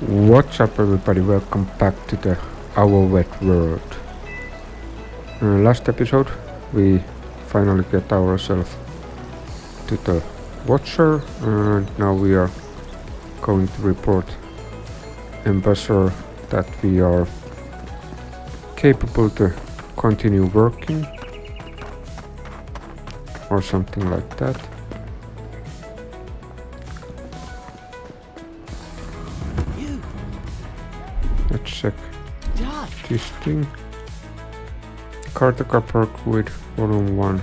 What's up everybody, welcome back to the Avowed world. Last episode we finally get ourselves to the Watcher and now we are going to report Ambassador that we are capable to continue working or something like that. Let's check this thing. Cartaca Park with volume 1.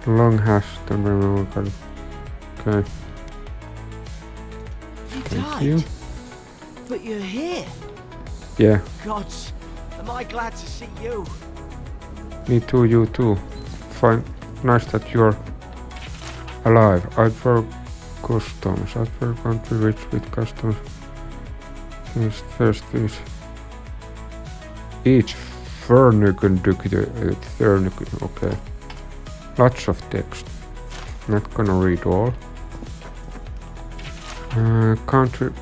Long hash, then remember. Okay. Thank you. But you're here. Yeah. Gods, am I glad to see you? Me too, you too. Fine. Nice that you're alive. I'd for customs. I'd for country rich with customs. First is each okay. Lots of text. Not gonna read all. Contrary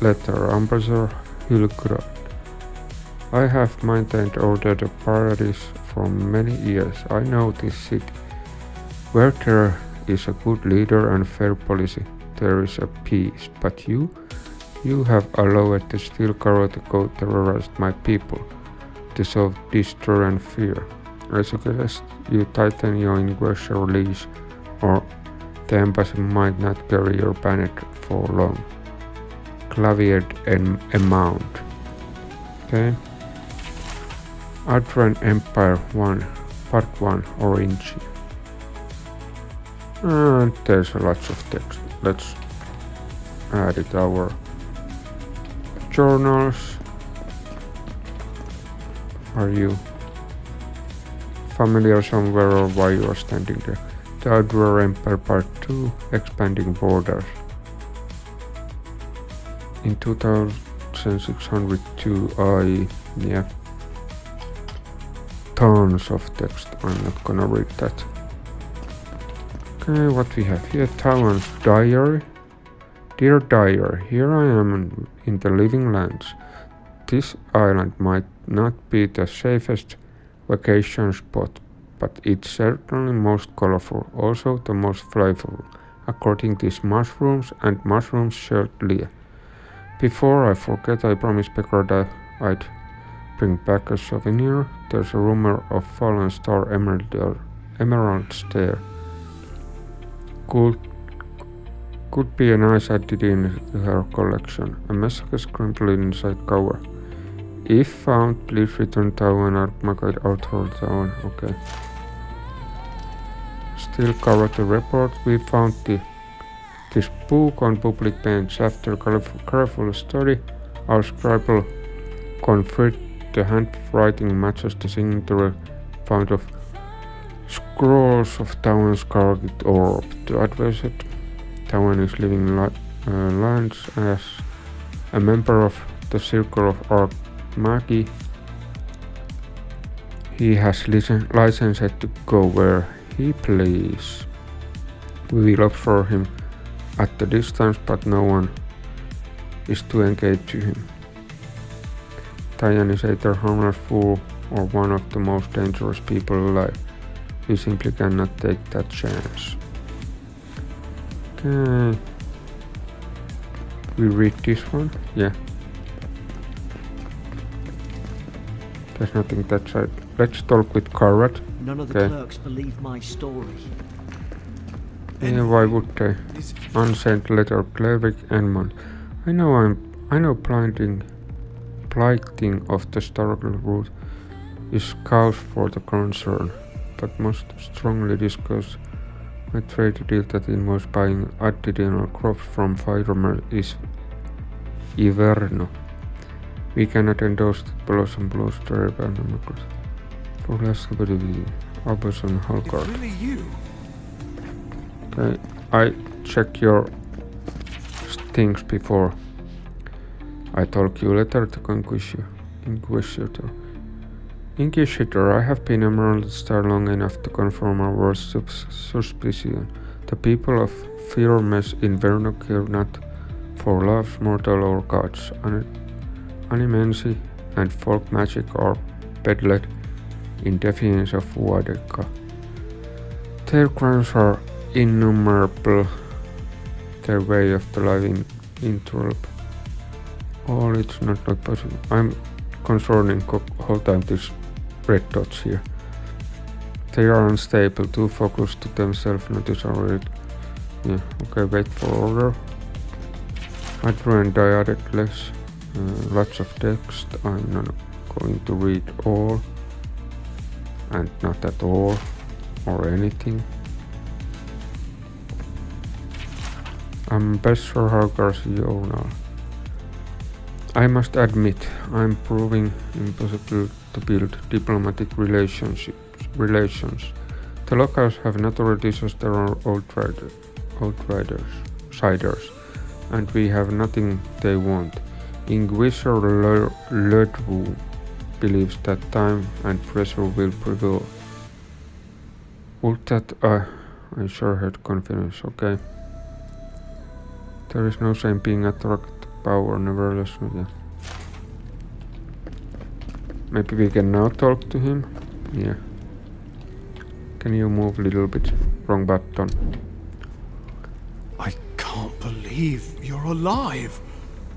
letter, Ambassador Falscen. I have maintained order the paradise for many years. I know this city. Where there is a good leader and fair policy, there is a peace. But you have allowed the steel Caro to go terrorize my people, to sow destroy and fear. I suggest you tighten your inquisitor leash, or the embassy might not carry your banner for long. Claviger and Eamund. Okay. Adrian Empire 1, Part 1, Orange. And there's a lot of text. Let's add it our journals. Are you familiar somewhere or why you are standing there? The Adrian Empire Part 2, Expanding Borders. In 2602 yeah. Tons of text, I'm not gonna read that. Okay, what we have here, Talon's diary. Dear Diary, here I am in the living lands. This island might not be the safest vacation spot, but it's certainly most colorful, also the most flavorful, according to these mushrooms and mushrooms shared Leah. Before I forget, I promised Pekka that I'd bring back a souvenir. There's a rumor of fallen star emeralds there. Could be a nice addition to her collection. A message is currently inside cover. If found, please return town or guide out her town. Okay. Still cover the report. We found this book on public bench. After careful study, our scribe confirmed the handwriting matches the signature found of scrolls of Town's Cargit orb. The advisor Town is living lands as a member of the Circle of Arc Magi. He has license to go where he please. We will observe him at the distance, but no one is to engage him. Tyan is either harmless fool or one of the most dangerous people alive. We simply cannot take that chance. Okay. We read this one? Yeah. There's nothing that side. Let's talk with Karat. None of the clerks believe my story. Yeah, why would they? Unsent letter, Claviger, Eamund. I know plighting of the historical route is cause for the concern, but must strongly discuss my trade deal that involves buying additional crops from farmer is Iverno. We cannot endorse the Blossom Blues terrible democracy. For last Abelson Halgard. Really you? Okay, I check your things before I talk you letter to Inquisitor. Inquisitor, I have been Emerald Star long enough to confirm our worst suspicion. The people of Firmes in Verno care not For loves mortal or gods, animency and folk magic are peddled in defiance of Wadeka. Their crimes are innumerable, their way of the life interrupt. All it's not possible. I'm concerning whole time these red dots here. They are unstable, too focused to themselves, not disoriented. Yeah, okay, wait for order. Hydro and dyadic less. Lots of text. I'm not going to read all. And not at all. Or anything. Ambassador Falscen. I must admit, I'm proving impossible to build diplomatic relations. The locals have notoriously just their own outriders, and we have nothing they want. Inquisitor Ludwu believes that time and pressure will prevail. Would that I sure had confidence, okay. There is no shame being attracted to power, nevertheless. Yeah. Maybe we can now talk to him. Yeah. Can you move a little bit? Wrong button. I can't believe you're alive.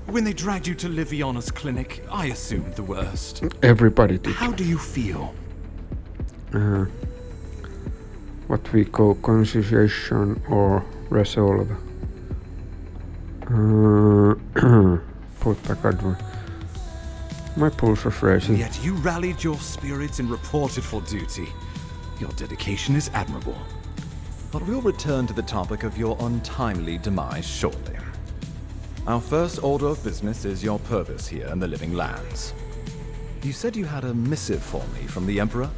When they dragged you to Liviana's clinic, I assumed the worst. Everybody did. How do you feel? What we call conciliation or resolve. Put back advert. My pulse was racing. Yet you rallied your spirits and reported for duty. Your dedication is admirable. But we'll return to the topic of your untimely demise shortly. Our first order of business is your purpose here in the Living Lands. You said you had a missive for me from the Emperor?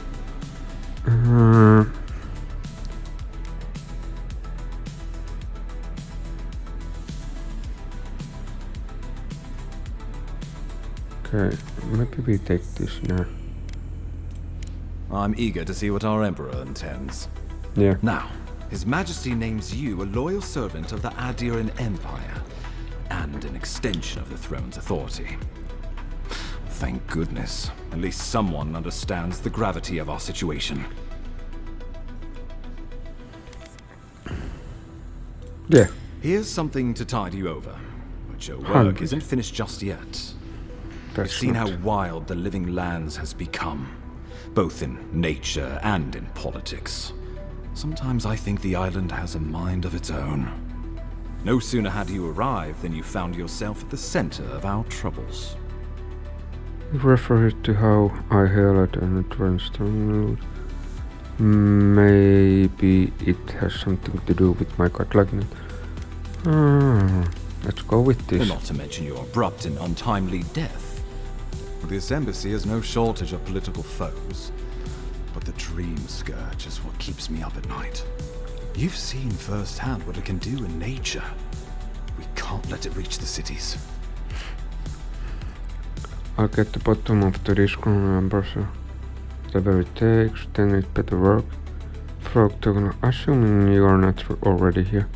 Okay, maybe we take this now. I'm eager to see what our Emperor intends. Yeah. Now, His Majesty names you a loyal servant of the Adiran Empire, and an extension of the throne's authority. Thank goodness. At least someone understands the gravity of our situation. Yeah. Here's something to tide you over, but your work isn't finished just yet. I've seen how wild the Living Lands has become, both in nature and in politics. Sometimes I think the island has a mind of its own. No sooner had you arrived than you found yourself at the center of our troubles. It refers to how I hailed an advanced download. Maybe it has something to do with my god likeness. Let's go with this. Not to mention your abrupt and untimely death. This embassy has no shortage of political foes, but the dream scourge is what keeps me up at night. You've seen firsthand what it can do in nature. We can't let it reach the cities. I'll get the bottom of the discount Ambassador. Whatever it takes, then it better work. Frog token, assuming you are not already here.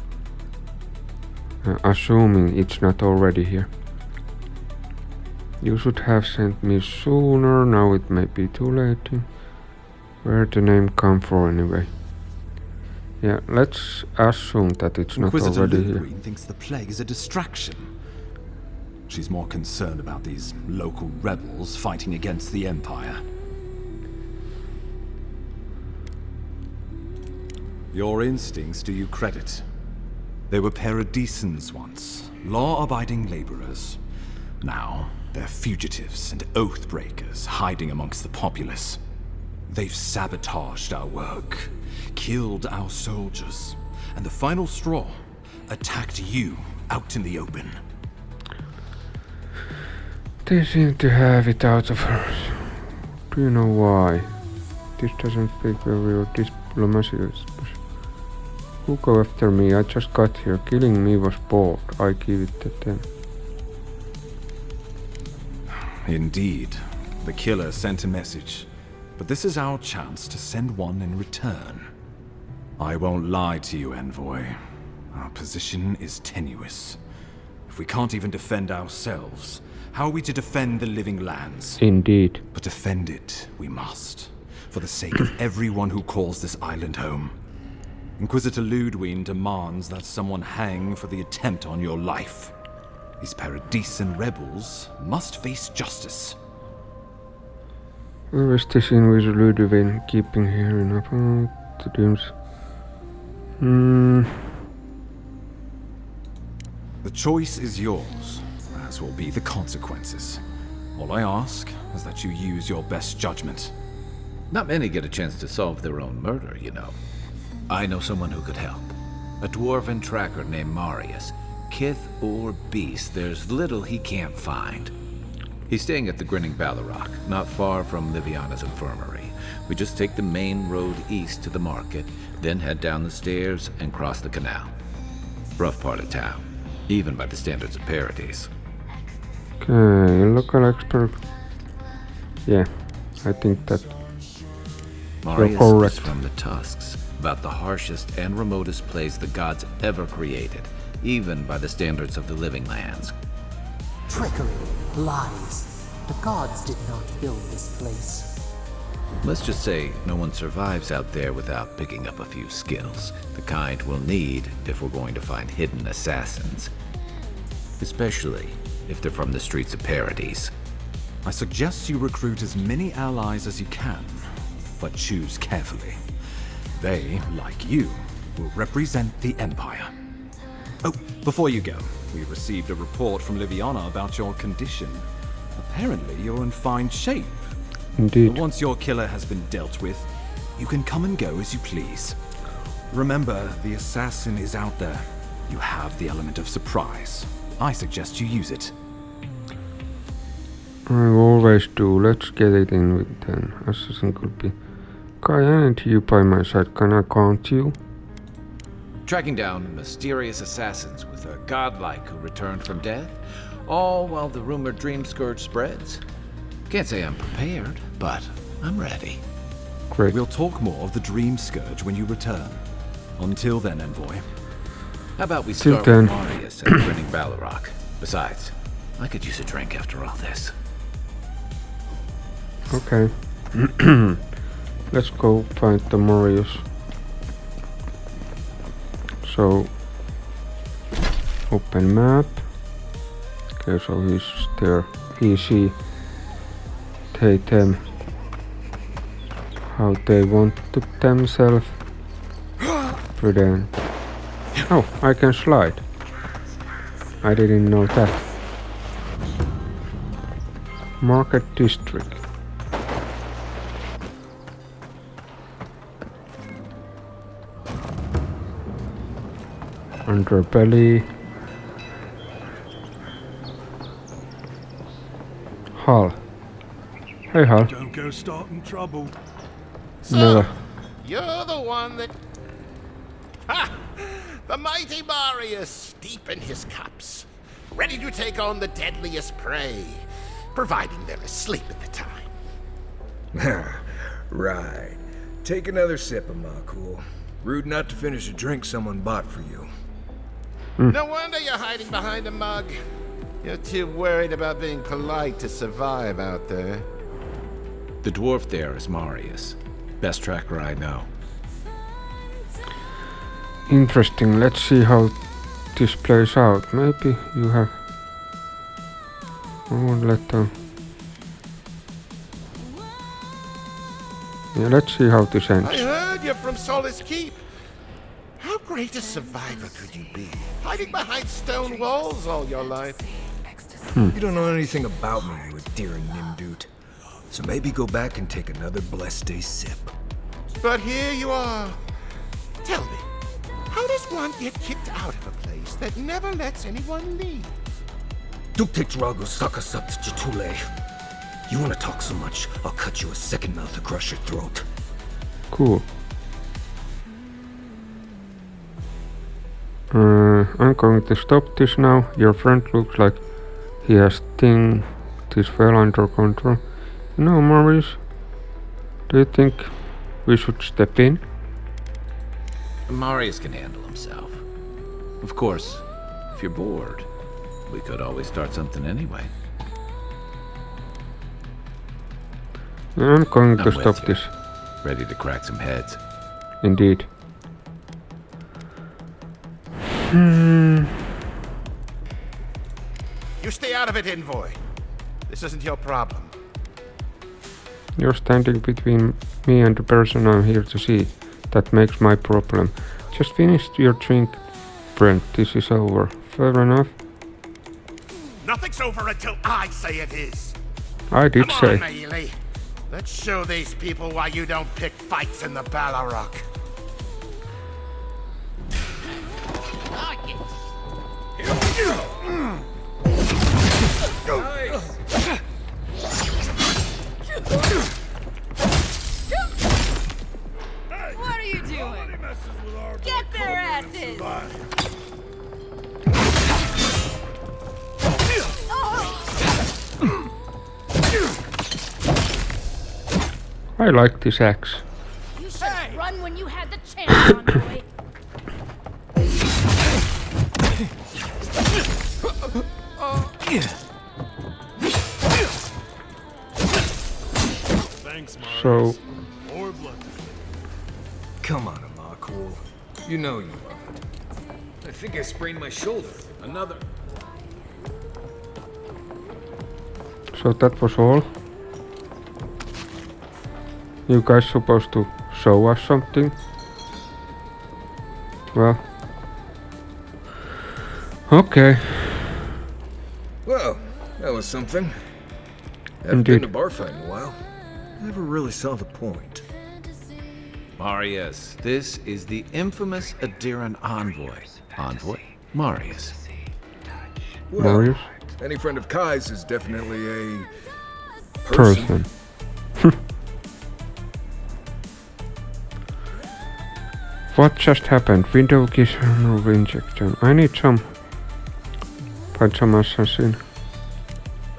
Assuming it's not already here. You should have sent me sooner, now it may be too late. Where'd the name come from anyway? Yeah, let's assume that it's not already here. Inquisitor thinks the plague is a distraction. She's more concerned about these local rebels fighting against the Empire. Your instincts do you credit. They were paradisans once, law-abiding laborers. Now, they're fugitives and oath-breakers hiding amongst the populace. They've sabotaged our work, killed our soldiers, and the final straw, attacked you out in the open. They seem to have it out of her. Do you know why? This doesn't speak very well diplomacy. Who go after me? I just got here. Killing me was bold. I give it to them. Indeed. The killer sent a message. But this is our chance to send one in return. I won't lie to you, Envoy. Our position is tenuous. If If we can't even defend ourselves, how are we to defend the living lands? Indeed. But defend it we must, for the sake of everyone who calls this island home. Inquisitor Ludwig demands that someone hang for the attempt on your life. These Paradisian rebels must face justice. Where is this invisible Ludwig keeping hearing about the dreams? The choice is yours, as will be the consequences. All I ask is that you use your best judgment. Not many get a chance to solve their own murder, you know. I know someone who could help. A dwarven tracker named Marius. Kith or beast, there's little he can't find. He's staying at the Grinning Ballarrock, not far from Liviana's infirmary. We just take the main road east to the market, then head down the stairs and cross the canal. Rough part of town, even by the standards of Paradise. Okay, local expert. Yeah, I think that Marius correct. is from the Tusks, about the harshest and remotest place the gods ever created, even by the standards of the living lands. Trickery, lies. The gods did not build this place. Let's just say no one survives out there without picking up a few skills, the kind we'll need if we're going to find hidden assassins. Especially if they're from the streets of Paradise. I suggest you recruit as many allies as you can, but choose carefully. They, like you, will represent the Empire. Oh, before you go, we received a report from Liviana about your condition. Apparently, you're in fine shape. indeed. But once your killer has been dealt with, you can come and go as you please. Remember, the assassin is out there. You have the element of surprise. I suggest you use it. I always do. Let's get it in with 10. Assassin could be. Kai, I need you by my side. Can I count you? Tracking down mysterious assassins with a godlike who returned from death, all while the rumored dream scourge spreads. Can't say I'm prepared, but I'm ready. Great. We'll talk more of the Dream Scourge when you return. Until then, Envoy. How about we Till start then. with Marius at Grinning Ballarrock? Besides, I could use a drink after all this. Okay. Let's go find the Marius. So, open map. Okay, so he's there. Easy. Take them how they want to themselves. Brilliant. Oh, I can slide. I didn't know that. Market district. Underbelly. Hall. Hey, Hall. Don't go starting trouble. Never. You're the one that... Ha! The mighty Marius, deep in his cups, ready to take on the deadliest prey, providing they're asleep at the time. Right. Take another sip of my cool. Rude not to finish a drink someone bought for you. No wonder you're hiding behind a mug. You're too worried about being polite to survive out there. The dwarf there is Marius. Best tracker I know. Interesting. Let's see how this plays out. Maybe you have. I won't let them. Yeah, let's see how this ends. I heard you're from Solace Keep. How great a survivor could you be? Hiding behind stone walls all your life. You don't know anything about me, you endearing Nimdude. So maybe go back and take another blessed day sip. But here you are. Tell me, how does one get kicked out of a place that never lets anyone leave? Dukte Drago Sakasat Jitule. You wanna talk so much, I'll cut you a second mouth to crush your throat. Cool. I'm going to stop this now. Your friend looks like he has thing this well under control. You know, Marius, do you think we should step in? Marius can handle himself. Of course, if you're bored, could always start something anyway. I'm going to I'm stop with you. this. Ready to crack some heads. Indeed. You stay out of it, Envoy. This isn't your problem. You're standing between me and the person I'm here to see. That makes my problem. Just finished your drink, Brent. This is over. Fair enough. Nothing's over until I say it is. I did Come say. on, Mealy. Let's show these people why you don't pick fights in the Ballarok. What are you doing? Get their asses! I like this axe. You should have run when you had the chance, Envoy. So, Come on, Amakul. You know you love it. I think I sprained my shoulder. Another. so that was all. You guys supposed to show us something? Well, okay. Well, that was something. Haven't Indeed. been to bar fight in a while. Never really saw the point. Marius, this is the infamous Adiran envoy. Envoy? Marius. Well, Marius? any friend of Kai's is definitely a Person. What just happened? Window keys of injection. I need some. Find some assassin.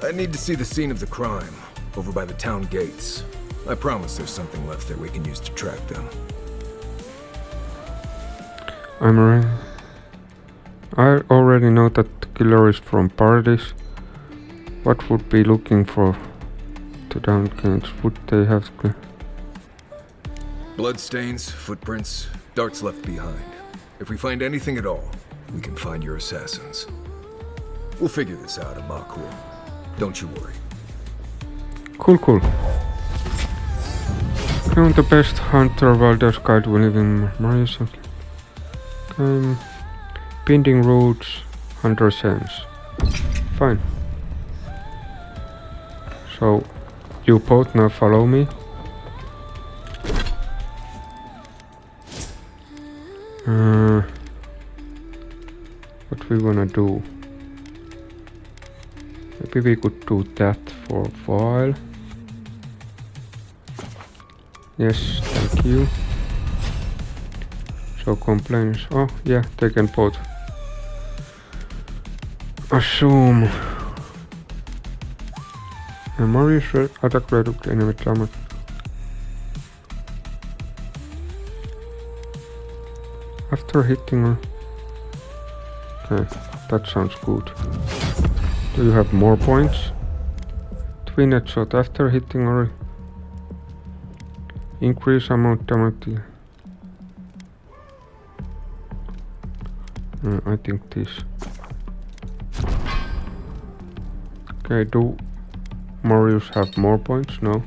I need to see the scene of the crime, over by the town gates. I promise there's something left there we can use to track them. I'm ready. I already know that the killer is from Paradise. What would be looking for to down gates? Would they have Bloodstains, footprints, darts left behind. If we find anything at all, we can find your assassins. We'll figure this out, Amakul. Don't you worry. Cool. I'm the best hunter Baldur's Guide will live in Marius. Binding roots, 100 cents. Fine. So, you both now follow me. What we wanna do? Maybe we could do that for a while. Yes, thank you. So complaints. Oh yeah, they can both assume. Marius attack reduct enemy damage. After hitting her. Okay, that sounds good. Do you have more points? Twin headshot after hitting her. Increase amount damage. I think this. Okay, do Marius have more points? No.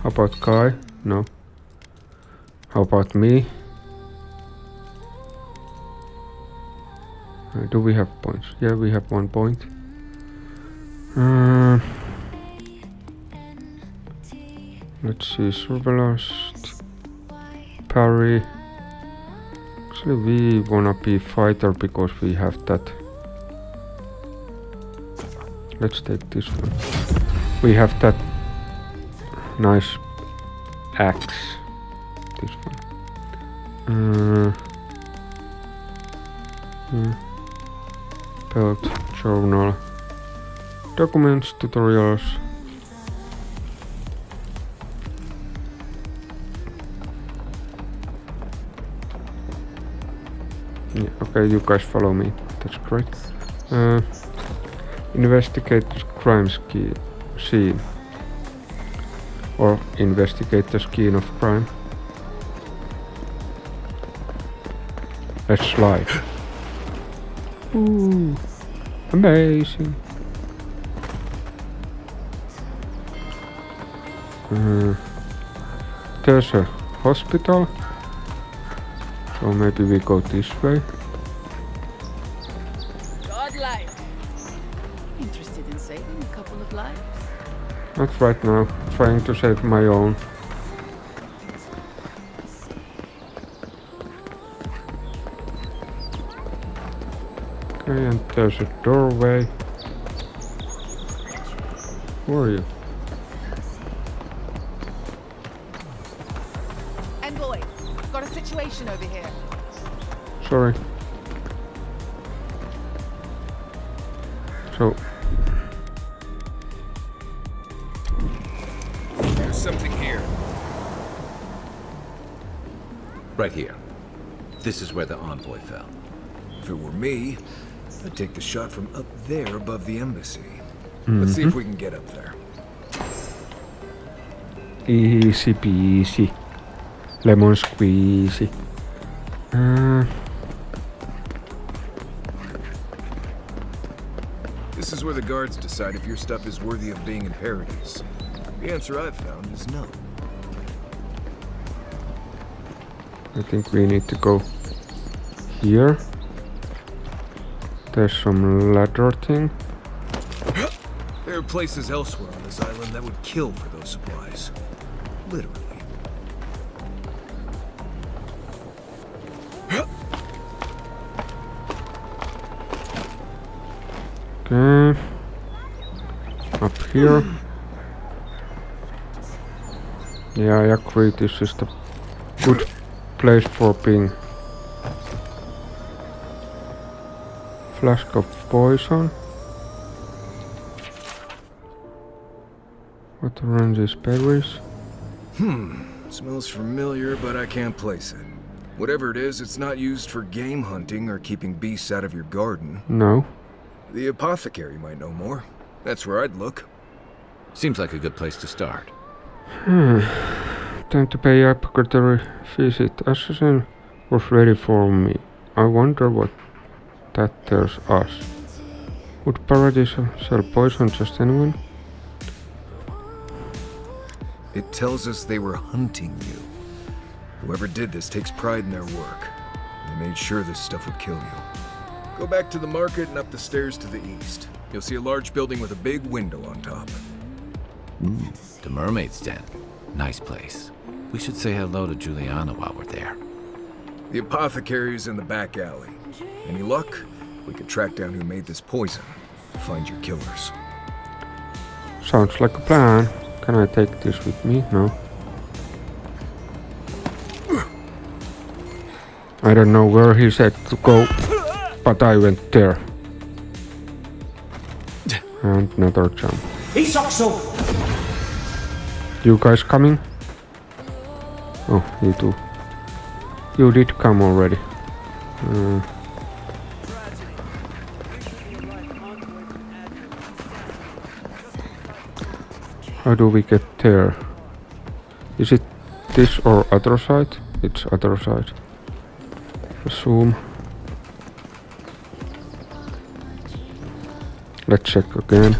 How about Kai? No. How about me? Do we have points? Yeah, we have 1 point. Let's see, surveillance, parry. Actually, we wanna be fighter because we have that. Let's take this one. We have that nice axe. This one. Belt, journal, documents, tutorials. Yeah, okay, you guys follow me. That's great. Investigate the crime scene. Or investigate the scene of crime. Let's slide. Ooh, amazing. There's a hospital, so maybe we go this way. Godlike. Interested in saving a couple of lives? Not right now, trying to save my own. Okay, and there's a doorway. Who are you? Envoy, got a situation over here. Sorry. So, There's something here. Right here. This is where the envoy fell. If it were me, I'd take the shot from up there above the embassy. Let's see if we can get up there. easy peasy. Lemon squeezy. This is where the guards decide if your stuff is worthy of being in paradise. The answer I've found is no. I think we need to go here. There's some ladder thing. There are places elsewhere on this island that would kill for those supplies. Literally. Okay. Up here. Yeah, I agree, this is the good place for being. Flask of poison. What run these berries? Smells familiar, but I can't place it. Whatever it is, it's not used for game hunting or keeping beasts out of your garden. No. The apothecary might know more. That's where I'd look. Seems like a good place to start. Time to pay apothecary visit. Assassin was ready for me. I wonder what that tells us. Would Paradise sell poison just anyone? It tells us they were hunting you. Whoever did this takes pride in their work. They made sure this stuff would kill you. Go back to the market and up the stairs to the east. You'll see a large building with a big window on top. The Mermaid's Den. Nice place. We should say hello to Juliana while we're there. The apothecary's in the back alley. Any luck? We could track down who made this poison. Find your killers. Sounds like a plan. Can I take this with me? No. I don't know where he said to go, but I went there. And another jump. You guys coming? Oh, you too. You did come already. How do we get there? Is it this or other side? It's other side. Assume. Let's check again.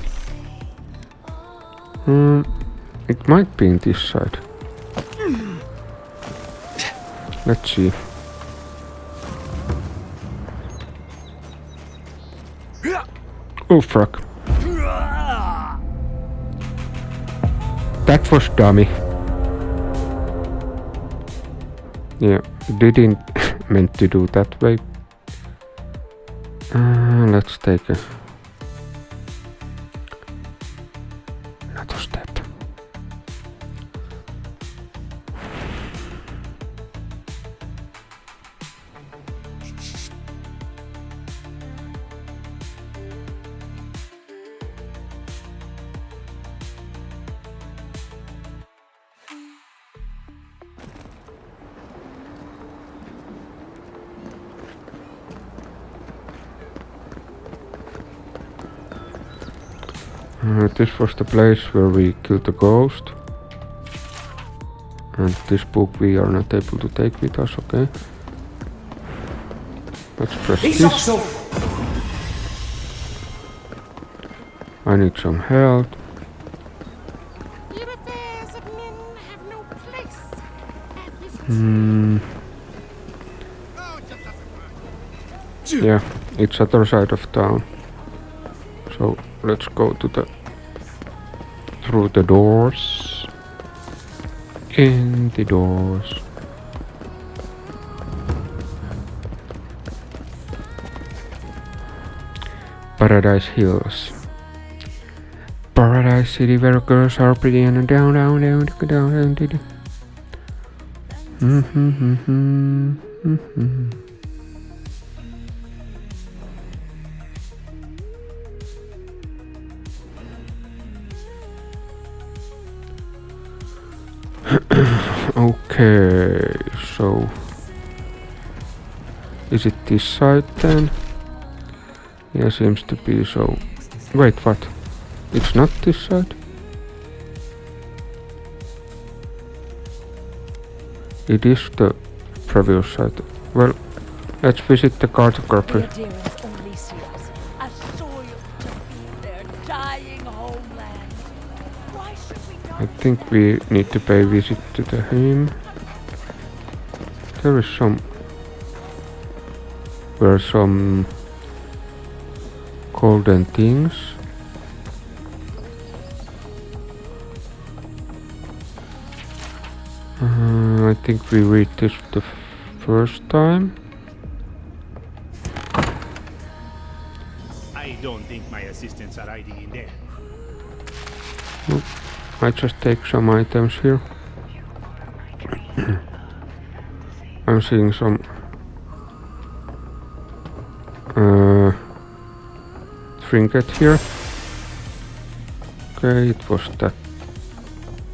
It might be in this side. Let's see. Oh fuck. That was dummy. Yeah, didn't meant to do that way. Let's take another step. This was the place where we killed the ghost. And this book we are not able to take with us, okay? Let's press this. I need some health. Yeah, it's other side of town. So let's go to through the doors. In the doors. Paradise Hills. Paradise City where girls are pretty and down. Okay, so is it this side then? Yeah, seems to be so. Wait, what? It's not this side? It is the previous side. Well, let's visit the cartography. I think we need to pay visit to him. There is some golden things. I think we read this the first time. I don't think my assistants are hiding in there. Nope. I just take some items here. I'm seeing some trinket here. Okay, it was that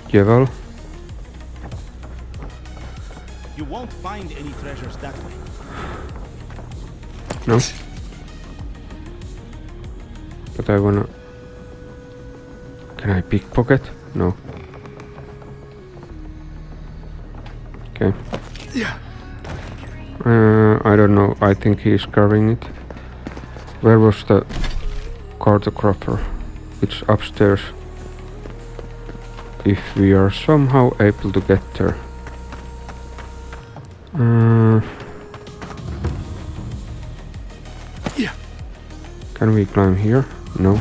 Jewel. You won't find any treasures that way. No. But I wanna... Can I pickpocket? No. Okay. Yeah. I don't know. I think he's carrying it. Where was the cartographer? It's upstairs. If we are somehow able to get there. Yeah. Can we climb here? No.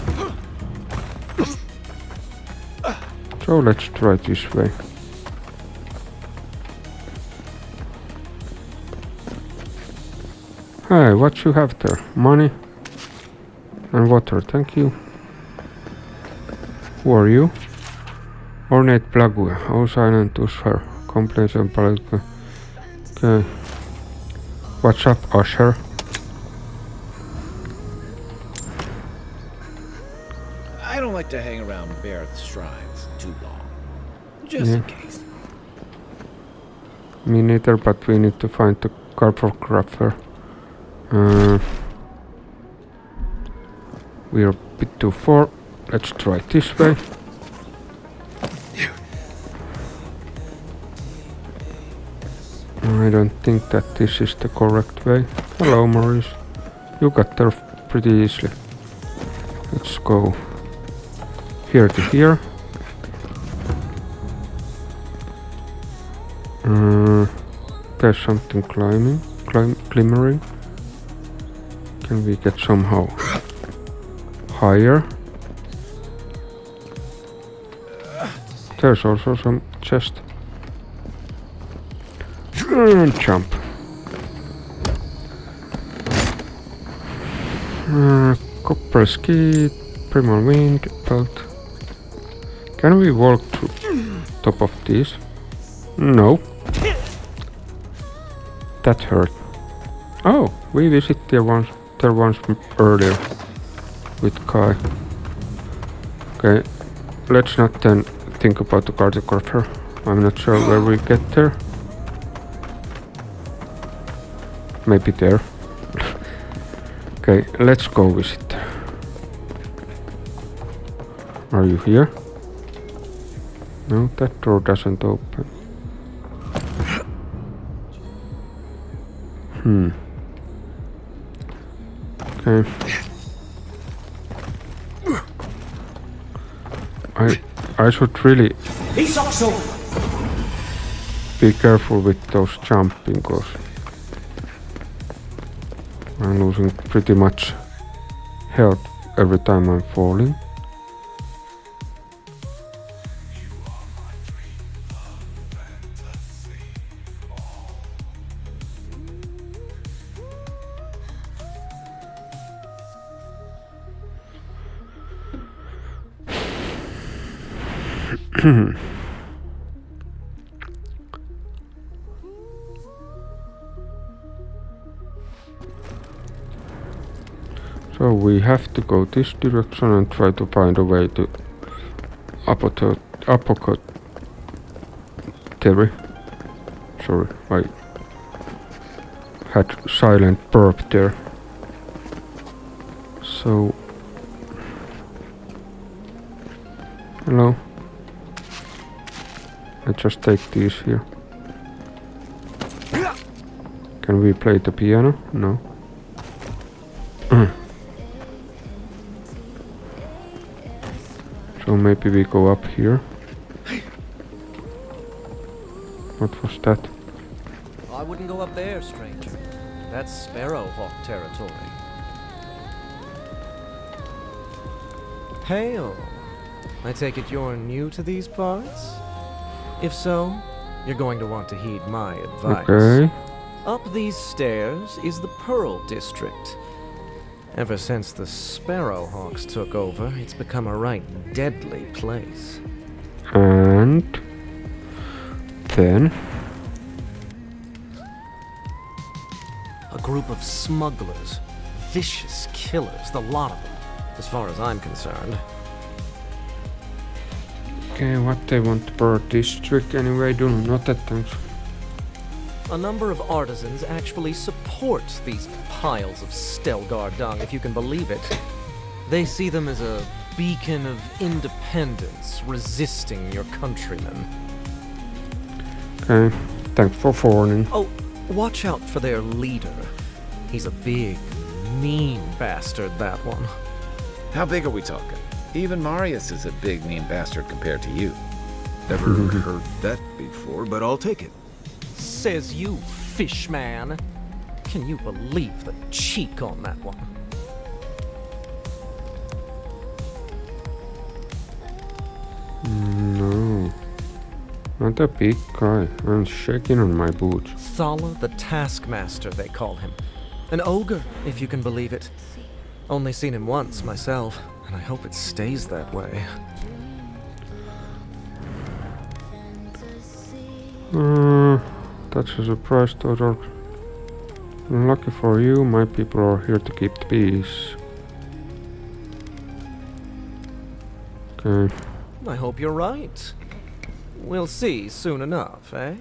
So let's try this way. Hey, what you have there? Money and water, thank you. Who are you? Ornate Plagua, all silent to her. Complaints and political. Okay. What's up, Usher? I don't like to hang around Barrett's shrines too long. Just in case. Me neither, but we need to find the cartographer. We are a bit too far. Let's try this way. I don't think that this is the correct way. Hello, Marius. You got there pretty easily. Let's go here to here. There's something glimmering. Can we get somehow higher? There's also some chest. And jump. Copper ski, primal wind, belt. Can we walk to top of these? No. That hurt. Oh, we visited there once earlier with Kai. Okay, let's not then think about the cartographer. I'm not sure where we get there. Maybe there. Okay, let's go visit. Are you here? No, that door doesn't open. Okay. I should really be careful with those jumping, because I'm losing pretty much health every time I'm falling. So we have to go this direction and try to find a way to apothecary. Sorry, I had silent burp there. So, hello. I just take these here. Can we play the piano? No. So maybe we go up here. What was that? I wouldn't go up there, stranger. That's Sparrowhawk territory. Hail! I take it you're new to these parts? If so, you're going to want to heed my advice. Okay. Up these stairs is the Pearl District. Ever since the Sparrowhawks took over, it's become a right deadly place. And then a group of smugglers, vicious killers, the lot of them, as far as I'm concerned. okay, what they want per district anyway? Do not that thanks. A number of artisans actually support these piles of Stelgar dung, if you can believe it. They see them as a beacon of independence, resisting your countrymen. Okay, thanks for warning. Oh, watch out for their leader. He's a big, mean bastard, that one. How big are we talking? Even Marius is a big, mean bastard compared to you. Never heard that before, but I'll take it. Says you, fishman. Can you believe the cheek on that one? No. Not a big guy. I'm shaking on my boots. Thala the Taskmaster, they call him. An ogre, if you can believe it. Only seen him once, myself, and I hope it stays that way. That's a surprise, Todor. Lucky for you, my people are here to keep the peace. Okay. I hope you're right. We'll see soon enough, eh?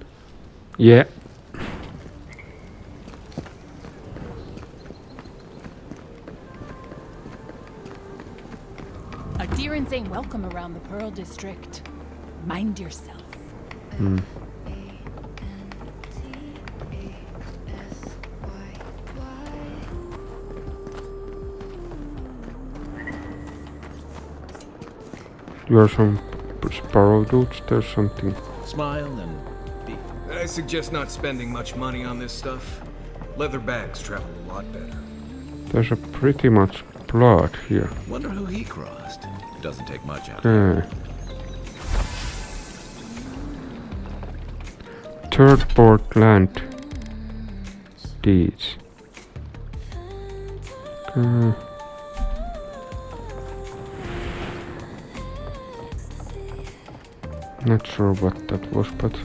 Yeah. Adherents ain't welcome around the Pearl District. Mind yourself. You are some sparrow dudes, there's something. Smile and be. I suggest not spending much money on this stuff. Leather bags travel a lot better. There's a pretty much blood here. Wonder who he crossed. Doesn't take much out. Okay. Third port land deeds. Okay. Not sure what that was, but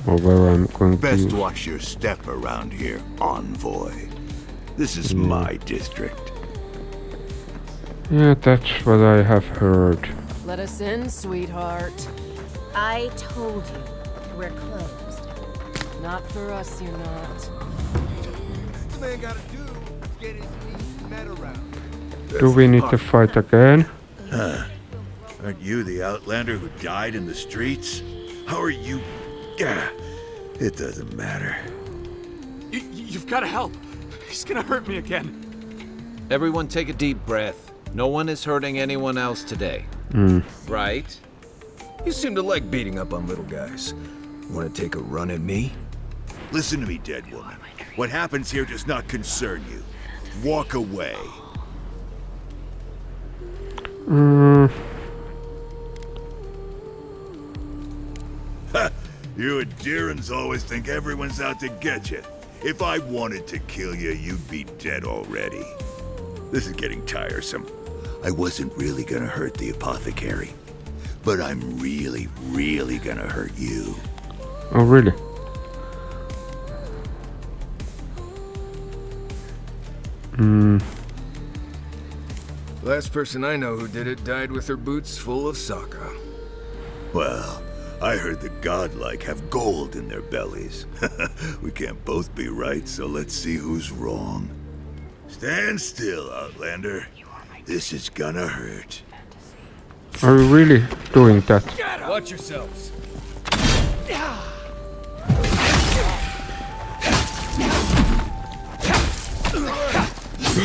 or where I'm going Best to watch your step around here, envoy. This is my district. Yeah, that's what I have heard. Let us in, sweetheart. I told you, we're closed. Not for us, you're not. The man gotta do is get his feet met around. Do we need to fight again? Huh. Aren't you the Outlander who died in the streets? How are you... Gah, it doesn't matter. You've got to help. He's gonna hurt me again. Everyone take a deep breath. No one is hurting anyone else today. Right? You seem to like beating up on little guys. Want to take a run at me? Listen to me, dead woman. What happens here does not concern you. Walk away. Ha! You and Deerans always think everyone's out to get you. If I wanted to kill you, you'd be dead already. This is getting tiresome. I wasn't really gonna hurt the apothecary, but I'm really, really gonna hurt you. Oh, really? Last person I know who did it died with her boots full of Sokka. Well, I heard the godlike have gold in their bellies. We can't both be right, so let's see who's wrong. Stand still, Outlander. This is gonna hurt. Are you really doing that? Watch yourselves.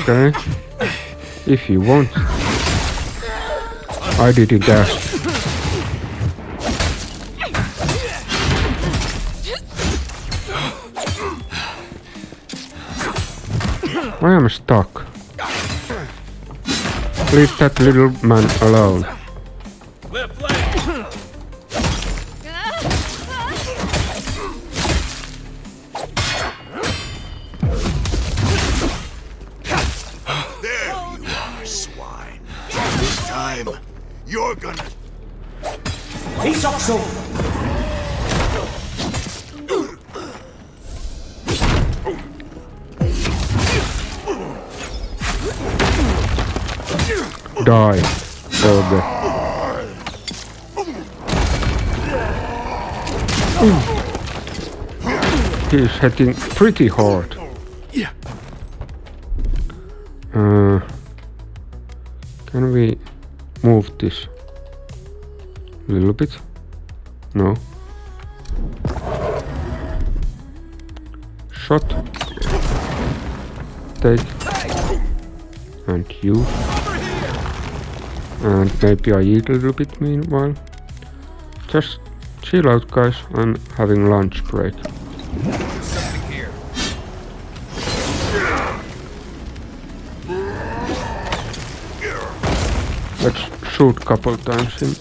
Okay. If you want. I didn't ask. I am stuck. Leave that little man alone. Left leg. There you are, swine. This time, you're gonna... He's also... Die. Over. He's hitting pretty hard. Yeah. Can we move this a little bit? No. Shot. Take. And you. And maybe I eat a little bit meanwhile. Just chill out, guys. I'm having lunch break. Something here. Let's shoot a couple times him.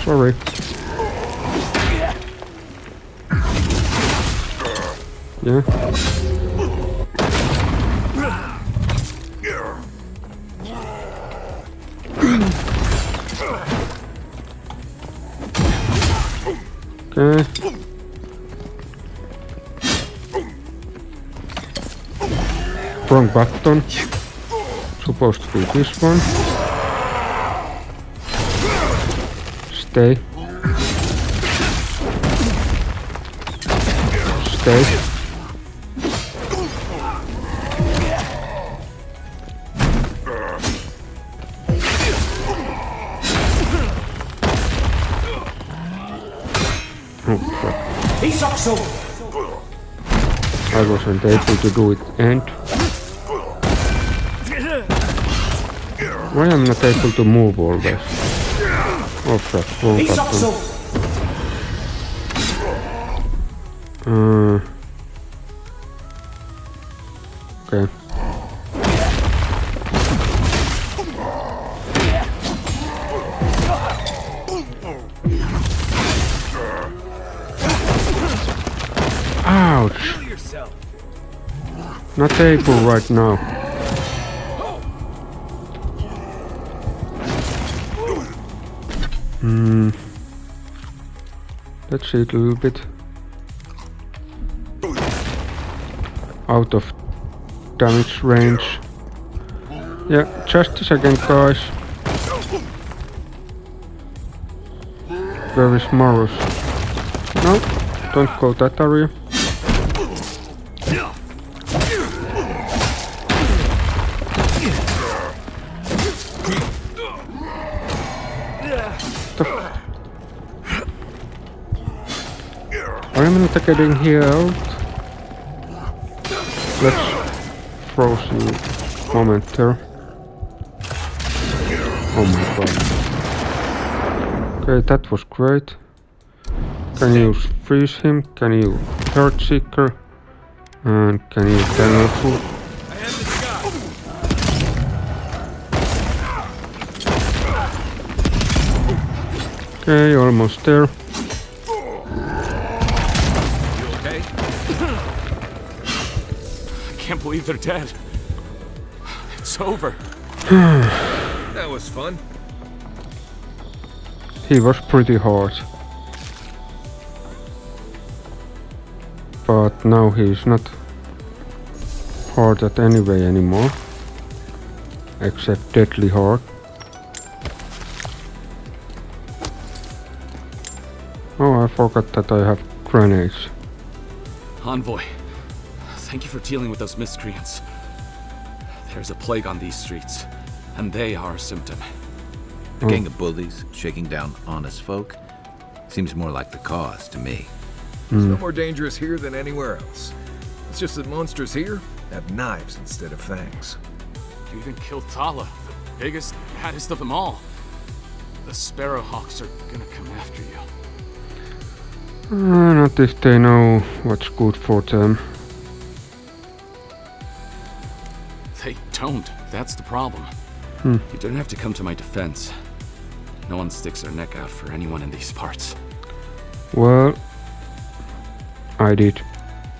Sorry. Yeah. Okay. Wrong button. Supposed to be this one. Stay. Stay. He's also... I wasn't able to do it, and why am I not able to move always? Oh fuck, wrong He's button. also... Okay. Ouch! Not able right now. Let's see it a little bit. Out of damage range. Yeah, just a second, guys. Where is Marius? No, don't go that area. I'm not getting healed. Let's froze you moment there. Oh my god. Okay, that was great. Can you freeze him? Can you hurt seeker? And can you teleport? Okay, almost there. I can't believe they're dead. It's over. That was fun. He was pretty hard. But now he's not hard at anyway anymore. Except deadly hard. Oh, I forgot that I have grenades. Envoy, thank you for dealing with those miscreants. There's a plague on these streets, and they are a symptom. A gang of bullies shaking down honest folk seems more like the cause to me. It's no more dangerous here than anywhere else. It's just that monsters here have knives instead of fangs. You even killed Thala, the biggest, baddest of them all. The Sparrowhawks are gonna come after you. Not if they know what's good for them. They don't. That's the problem. You don't have to come to my defense. No one sticks their neck out for anyone in these parts. Well, I did.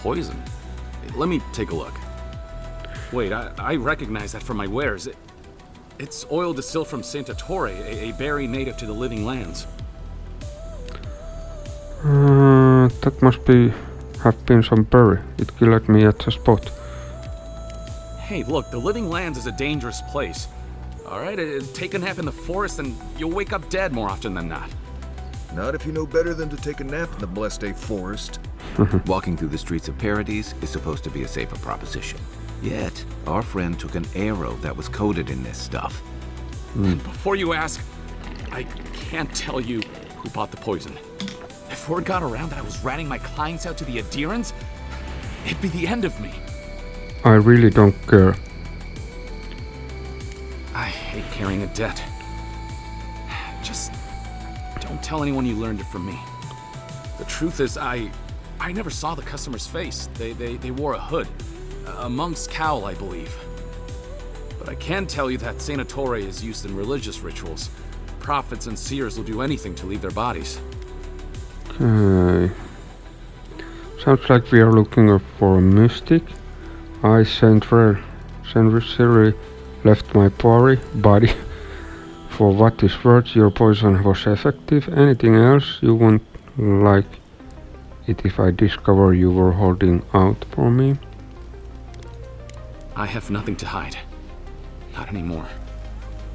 Poison? Let me take a look. Wait, I recognize that from my wares. It's oil distilled from Saint Ettore, a berry native to the Living Lands. That must have been some berry. It killed me at the spot. Hey, look, the Living Lands is a dangerous place. Alright, take a nap in the forest and you'll wake up dead more often than not. Not if you know better than to take a nap in the blessed A forest. Walking through the streets of Paradise is supposed to be a safer proposition. Yet, our friend took an arrow that was coated in this stuff. Before you ask, I can't tell you who bought the poison. If word got around that I was ratting my clients out to the adherents, it'd be the end of me. I really don't care. I hate carrying a debt. Just don't tell anyone you learned it from me. The truth is, I never saw the customer's face. They wore a hood. A monk's cowl, I believe. But I can tell you that Saint Ettore is used in religious rituals. Prophets and seers will do anything to leave their bodies. Okay. Sounds like we are looking for a mystic. I century left my body. For what is worth, your poison was effective. Anything else you won't like it if I discover you were holding out for me? I have nothing to hide. Not anymore.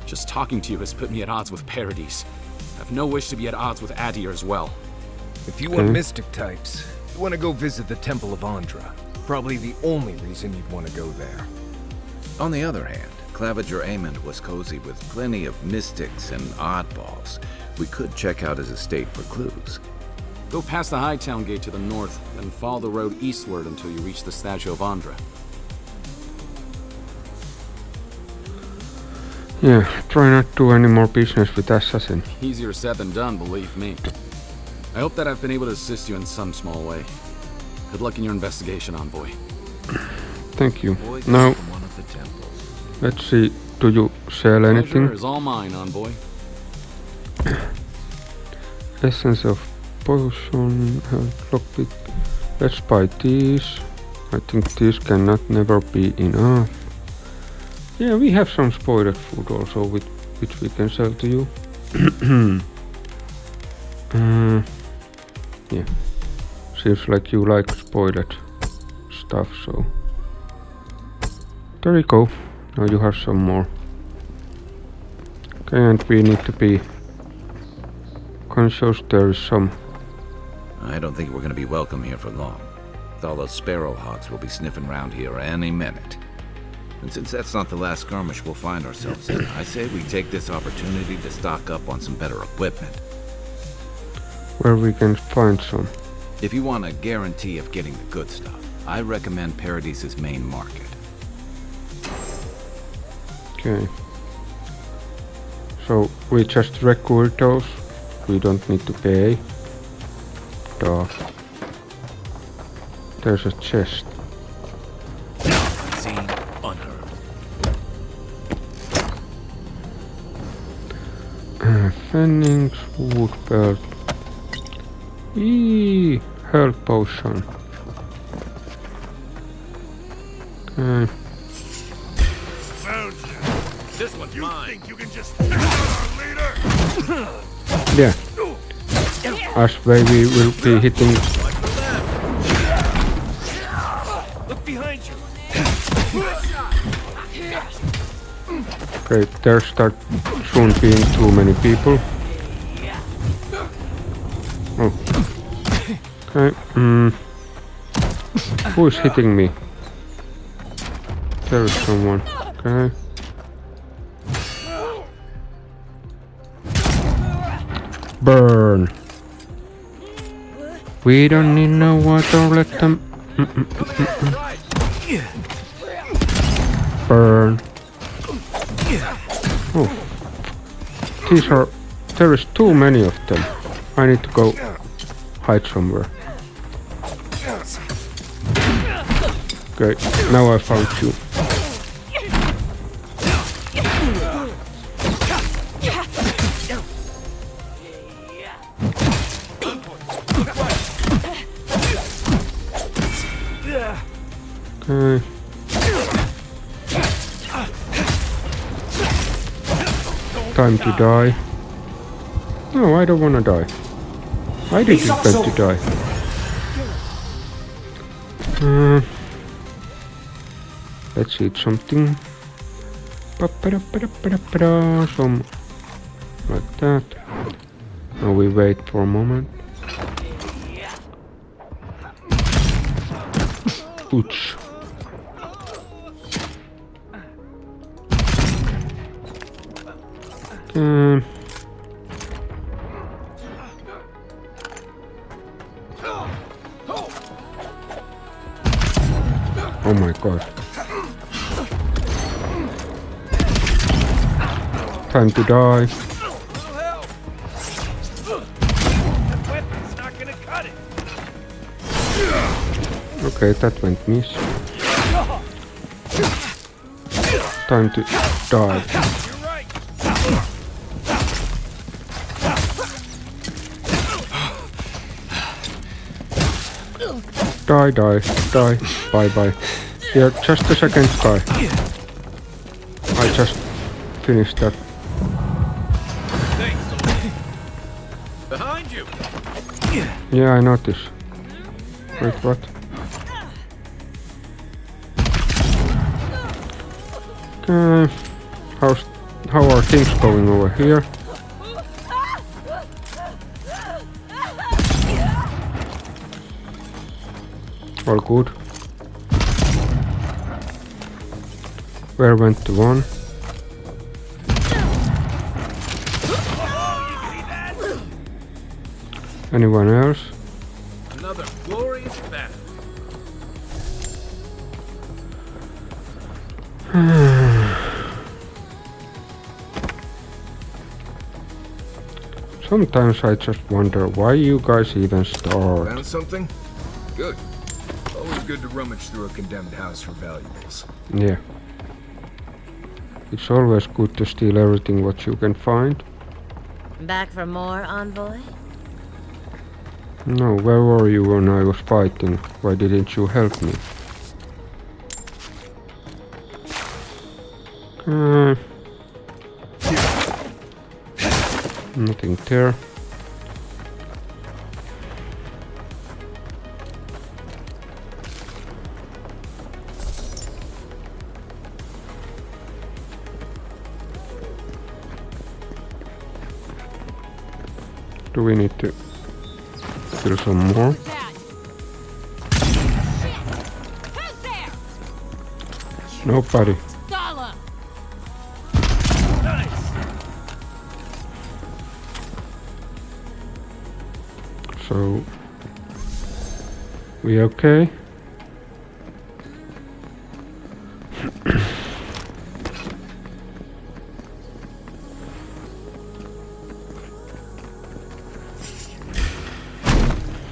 Just talking to you has put me at odds with Paradise. I have no wish to be at odds with Adir as well. If you want mystic types, you want to go visit the Temple of Andra. Probably the only reason you'd want to go there. On the other hand, Claviger Eamund was cozy with plenty of mystics and oddballs. We could check out his estate for clues. Go past the Hightown Gate to the north, then follow the road eastward until you reach the statue of Andra. Yeah, try not to do any more business with Assassin. Easier said than done, believe me. I hope that I've been able to assist you in some small way. Good luck in your investigation, Envoy. Thank you. Now, let's see, do you sell anything? Pleasure is all mine, Envoy. Essence of potion, lockpick. Let's buy these. I think these cannot never be enough. Yeah, we have some spoiled food also, which we can sell to you. Yeah, seems like you like spoiled stuff, so there you go. Now you have some more. Okay, and we need to be gun shows there is some. I don't think we're gonna be welcome here for long. All those sparrowhawks will be sniffing around here any minute. And since that's not the last skirmish we'll find ourselves in, I say we take this opportunity to stock up on some better equipment. Where we can find some. If you want a guarantee of getting the good stuff, I recommend Paradis's main market. Okay. So we just record those. We don't need to pay. Duh. There's a chest. Seen, unheard. Fennings, wood belt. Eee, health potion. Okay. Found you. This one's mine. Think you can just take out our leader? Yeah. As way we will be hitting. Look behind you. Okay, there start soon being too many people. Oh. Okay. Who is hitting me? There is someone. Okay. Burn. We don't need no water. Let them. Burn. Oh. These are. There is too many of them. I need to go hide somewhere. Okay, now I found you. Okay. Time to die. No, I don't wanna die. I didn't expect to die. Let's eat something. Some like that. Now we wait for a moment. Ouch. Oh my god. Time to die. Okay, that went miss. Time to die. Die, die, die, bye bye. Yeah, just a second, guy. I just finished that. Behind you. Yeah, I noticed. Wait, what? Okay. How are things going over here? All good. Where went the one? Anyone else? Another glorious battle. Sometimes I just wonder why you guys even start. Found something? Good. Always good to rummage through a condemned house for valuables. Yeah. It's always good to steal everything what you can find. Back for more, envoy? No, where were you when I was fighting? Why didn't you help me? Nothing there. Do we need to kill some more? Nobody. So we okay?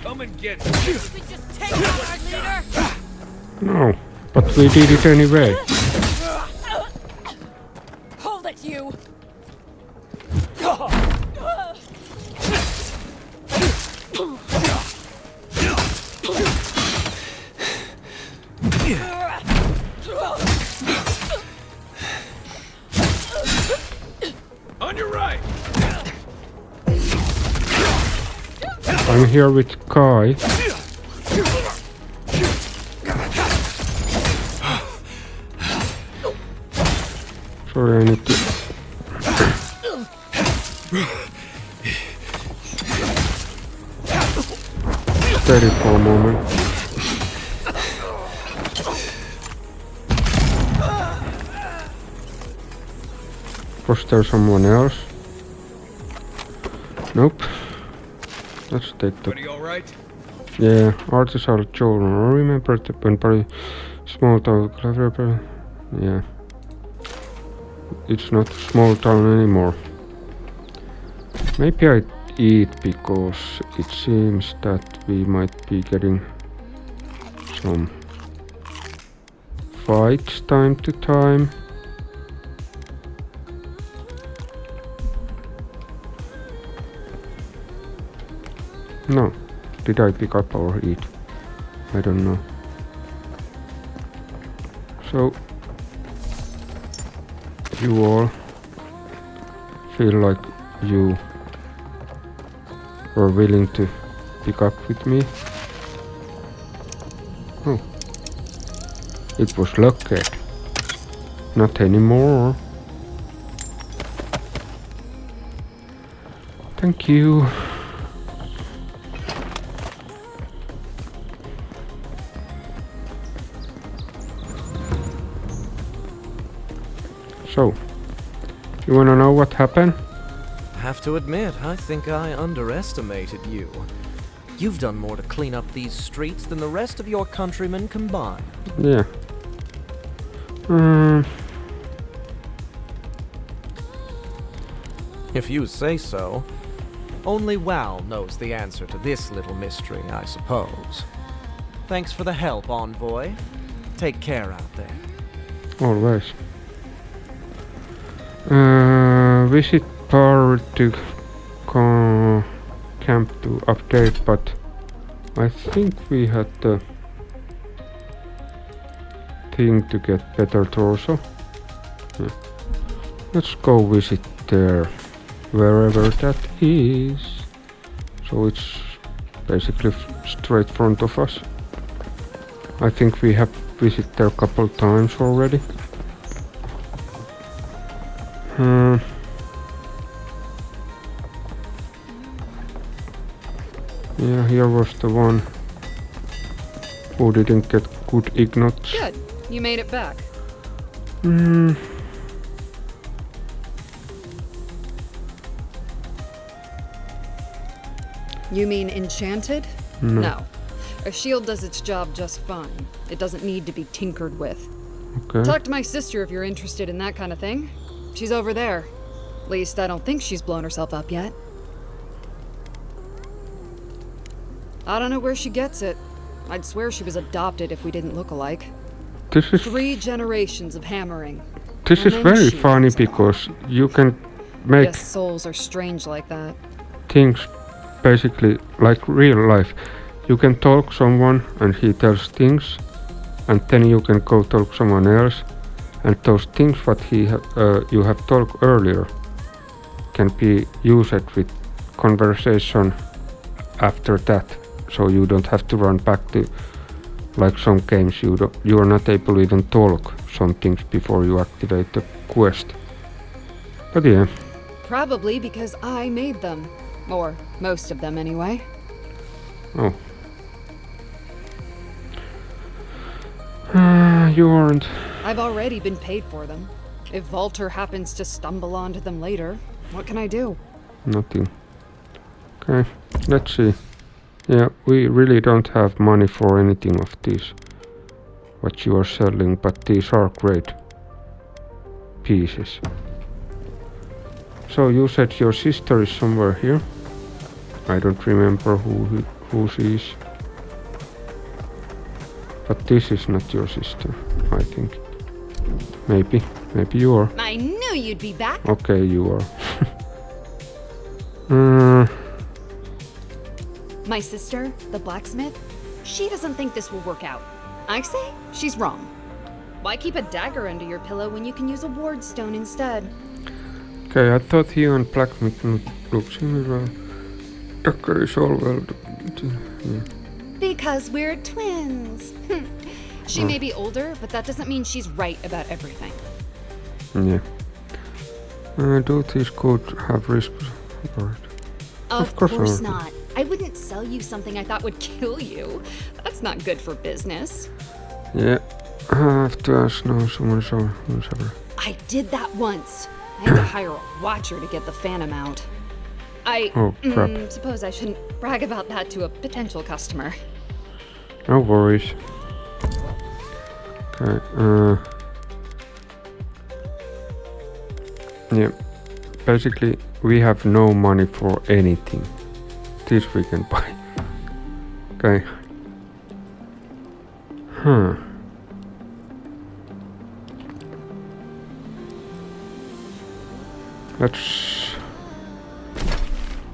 Come and get it. You could just take it, our leader. No, but we did it anyway. Hold it, you. On your right. I'm here with Kai. Sorry, I need to... steady for a moment. Was there someone else? Nope. Let's take the... Everybody all right? Yeah, artisan children. I remember the very small town, Claviger. Yeah. It's not a small town anymore. Maybe I eat because it seems that we might be getting some fights time to time. No. Did I pick up or eat? I don't know. So you all feel like you were willing to pick up with me? Oh. It was locked. Not anymore. Thank you. So, you wanna know what happened? Have to admit, I think I underestimated you. You've done more to clean up these streets than the rest of your countrymen combined. Yeah. If you say so. Only WoW knows the answer to this little mystery, I suppose. Thanks for the help, Envoy. Take care out there. Always. Visit bar to camp to update, but I think we had the thing to get better torso. Yeah. Let's go visit there, wherever that is. So it's basically straight front of us. I think we have visited there a couple times already. Yeah, here was the one who didn't get good ignots. Good. You made it back. You mean enchanted? No. A shield does its job just fine. It doesn't need to be tinkered with. Okay. Talk to my sister if you're interested in that kind of thing. She's over there. At least I don't think she's blown herself up yet. I don't know where she gets it. I'd swear she was adopted if we didn't look alike. This is 3 generations of hammering. This is very funny because you can make Guess souls are strange like that. things basically like real life. You can talk someone and he tells things, and then you can go talk someone else, and those things what you have talked earlier can be used with conversation after that. So you don't have to run back to, like some games you are not able to even talk some things before you activate the quest. But yeah. Probably because I made them. Or most of them, anyway. Oh. You aren't. I've already been paid for them. If Walter happens to stumble onto them later, what can I do? Nothing. Okay, let's see. Yeah, we really don't have money for anything of these, what you are selling, but these are great pieces. So you said your sister is somewhere here? I don't remember who she is. But this is not your sister, I think. Maybe you are. I knew you'd be back. Okay, you are. My sister, the blacksmith, she doesn't think this will work out. I say she's wrong. Why keep a dagger under your pillow when you can use a ward stone instead? Okay, I thought he and blacksmith look similar. Dagger is all well. Yeah. Because we're twins. She may be older, but that doesn't mean she's right about everything. Yeah. Do these goods have risks? Of course not. I wouldn't sell you something I thought would kill you. That's not good for business. Yeah, I have to ask now someone. I did that once. I had to hire a watcher to get the phantom out. Oh, crap. Suppose I shouldn't brag about that to a potential customer. No worries. Okay, yeah, basically we have no money for anything. This we can buy. Okay.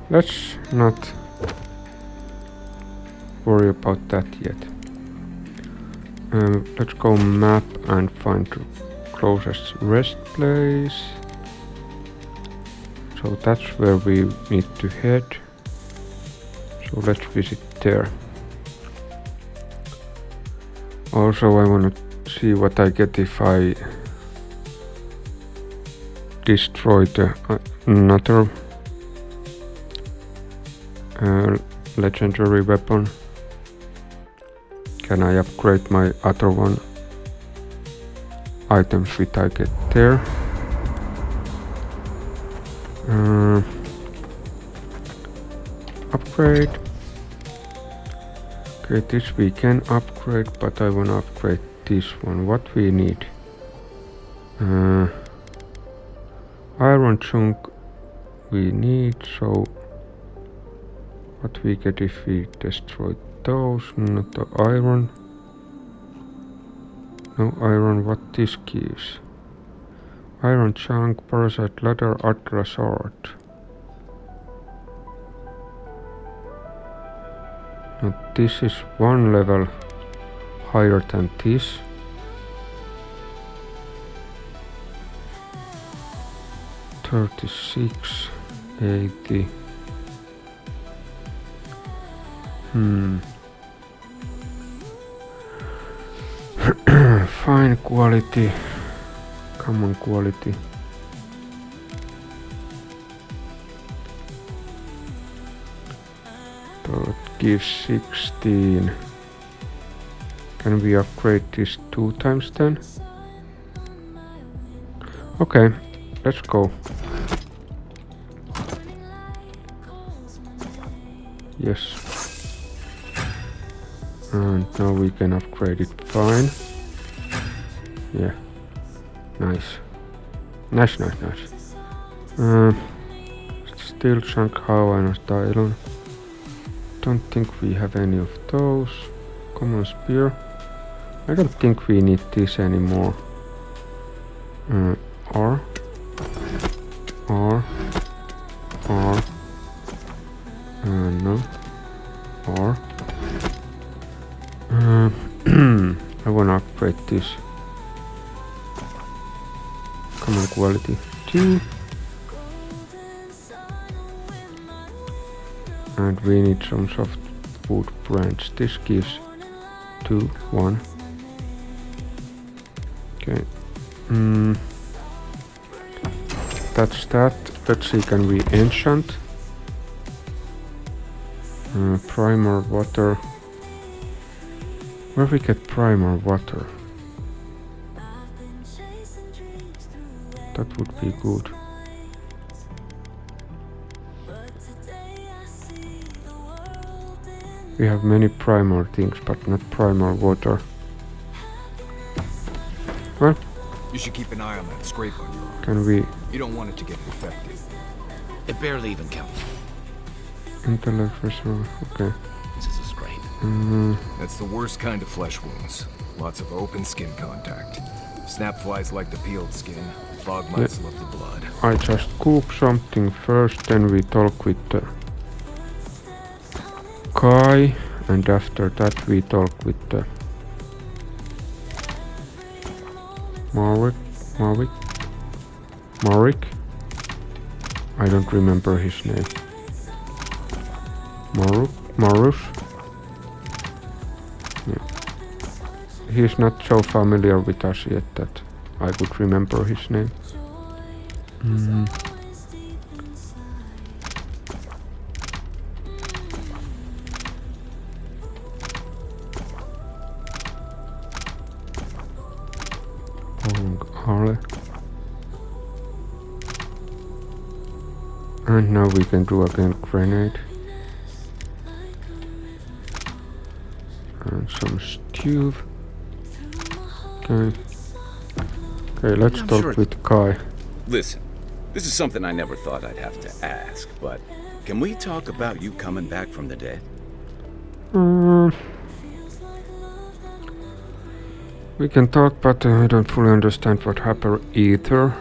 Let's not worry about that yet. Let's go map and find the closest rest place. So that's where we need to head. So let's visit there. Also, I want to see what I get if I destroy the another legendary weapon. Can I upgrade my other one? Items which I get there. Upgrade. Okay, this we can upgrade, but I wanna upgrade this one. What we need? Iron chunk we need, so what we get if we destroy those? Not the iron. No iron, what this gives? Iron chunk, parasite ladder, atlas art. Now this is one level higher than this. $36, $80. Fine quality, common quality. That gives 16. Can we upgrade this 2 times then? Okay, let's go. Yes. And now we can upgrade it fine. Yeah. Nice. Nice. Steel chunk, hauainos, Dylon. Don't think we have any of those. Common spear. I don't think we need this anymore. R. No. R. I wanna upgrade this. Common quality 2. And we need some softwood branch. This gives 2, 1. Okay. That's that. Let's see, can we enchant? Primal water. Where we get primal water? That would be good. We have many primal things, but not primal water. Well, You should keep an eye on that scrape on your arm. can we You don't want it to get infected. It barely even counts. intellect visual? Okay. This is a scrape. That's the worst kind of flesh wounds. Lots of open skin contact. Snapflies like the peeled skin. Fog mites love the blood. I just cook something first, then we talk with the Kai, and after that we talk with the Marik. I don't remember his name. Marius. Yeah. He's not so familiar with us yet that I would remember his name. And now we can do again grenade. And some stew. Okay. Okay, let's talk with Kai. Listen, this is something I never thought I'd have to ask, but can we talk about you coming back from the dead? We can talk, but I don't fully understand what happened either.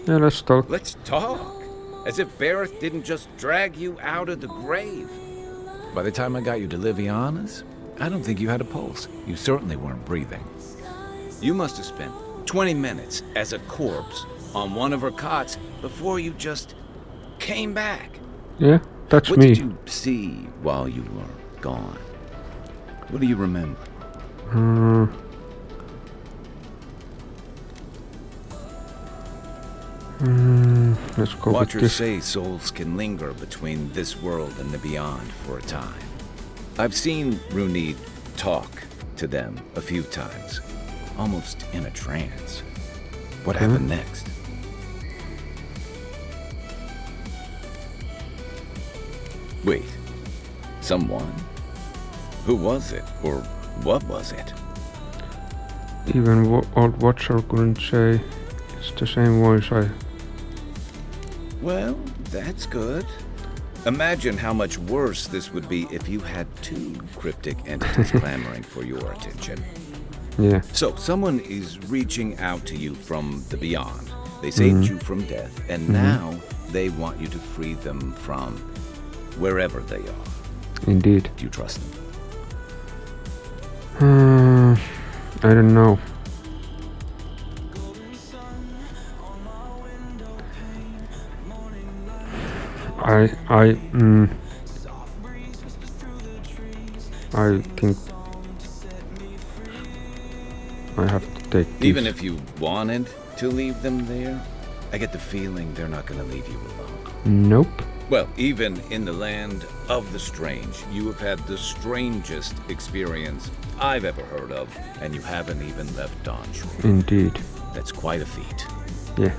Yeah, let's talk. Let's talk. As if Bareth didn't just drag you out of the grave. By the time I got you to Liviana's, I don't think you had a pulse. You certainly weren't breathing. You must have spent 20 minutes as a corpse on one of her cots before you just came back. Yeah, that's what me. What did you see while you were gone? What do you remember? Let's go Watchers with this. say souls can linger between this world and the beyond for a time. I've seen Runid talk to them a few times, almost in a trance. What happened next? Wait, someone? Who was it, or what was it? Even old Watcher couldn't say. It's the same voice I... Well, that's good. Imagine how much worse this would be if you had two cryptic entities clamoring for your attention. Yeah. So, someone is reaching out to you from the beyond. They saved you from death, and now they want you to free them from wherever they are. Indeed. Do you trust them? I don't know. I think I have to take this. Even if you wanted to leave them there, I get the feeling they're not going to leave you alone. Nope. Well, even in the land of the strange, you have had the strangest experience I've ever heard of, and you haven't even left Dawnshore. Indeed. That's quite a feat. Yeah.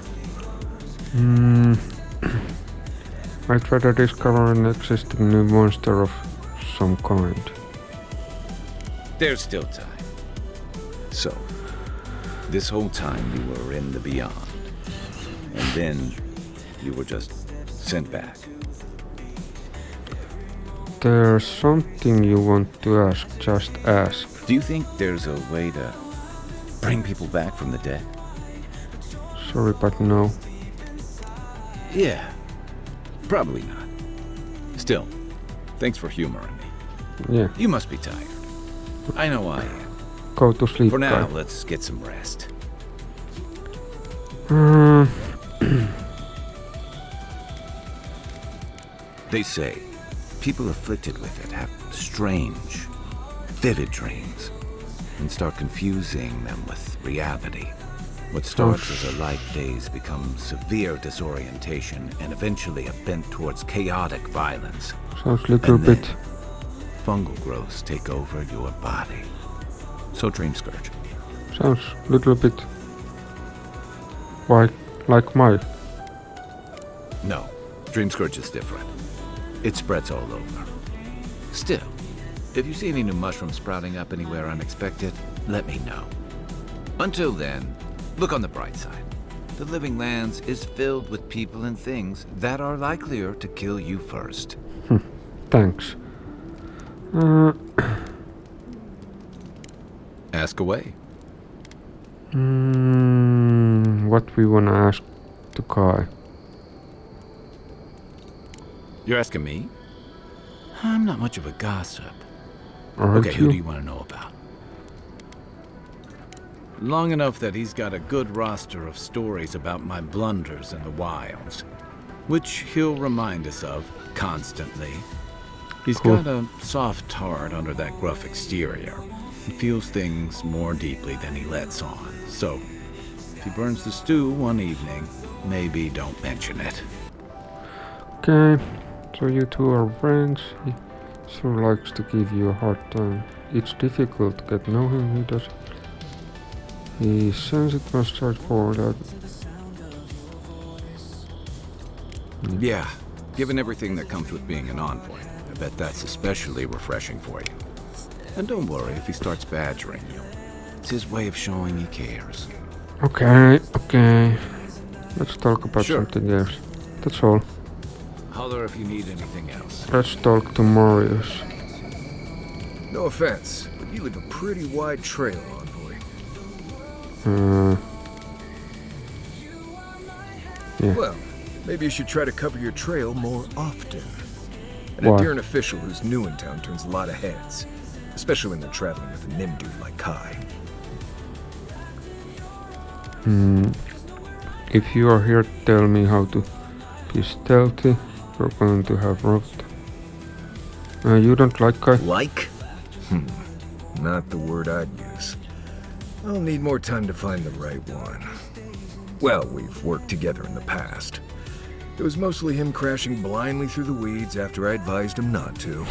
I try to discover an existing new monster of some kind. There's still time. So, this whole time you were in the beyond, and then you were just sent back. There's something you want to ask, just ask. Do you think there's a way to bring people back from the dead? Sorry, but no. Yeah, probably not. Still, thanks for humoring me. Yeah. You must be tired. I know I am. Go to sleep, For now, guy. let's get some rest. They say people afflicted with it have strange, vivid dreams and start confusing them with reality. What starts as a light daze becomes severe disorientation and eventually a bent towards chaotic violence. Sounds little And bit. then fungal growths take over your body. So Dream Scourge. Sounds little bit like my. No, Dream Scourge is different. It spreads all over. Still, if you see any new mushrooms sprouting up anywhere unexpected, let me know. Until then, look on the bright side. The Living Lands is filled with people and things that are likelier to kill you first. Thanks. Ask away. What we wanna ask to Kai? You're asking me? I'm not much of a gossip. Aren't Okay, who you? do you want to know about? Long enough that he's got a good roster of stories about my blunders in the wilds, which he'll remind us of constantly. He's Cool. got a soft heart under that gruff exterior. He feels things more deeply than he lets on. So, if he burns the stew one evening, maybe don't mention it. Okay, so you two are friends. He sure likes to give you a hard time. It's difficult to get to know him. He does. He sends it was straightforward. Yeah, given everything that comes with being an envoy, I bet that's especially refreshing for you. And don't worry if he starts badgering you. It's his way of showing he cares. Okay. Let's talk about Sure. something else. That's all. Holler if you need anything else. Let's talk to Marius. No offense, but you leave a pretty wide trail, envoy. Yeah. Well, maybe you should try to cover your trail more often. An Why? Adherent official who's new in town turns a lot of heads, especially when they're traveling with a nim dude like Kai. If you are here to tell me how to be stealthy, you're going to have rough. You don't like Kai? Like? Not the word I'd use. I'll need more time to find the right one. Well, we've worked together in the past. It was mostly him crashing blindly through the weeds after I advised him not to.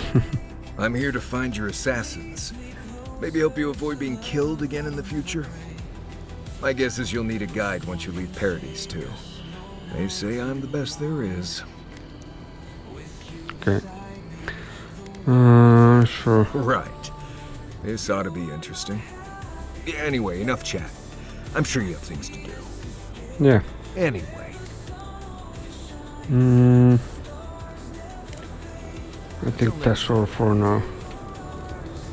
I'm here to find your assassins. Maybe help you avoid being killed again in the future. My guess is you'll need a guide once you leave Paradise, too. They say I'm the best there is. Okay. Sure. Right. This ought to be interesting. Anyway, enough chat. I'm sure you have things to do. Yeah. Anyway. I think that's all for now.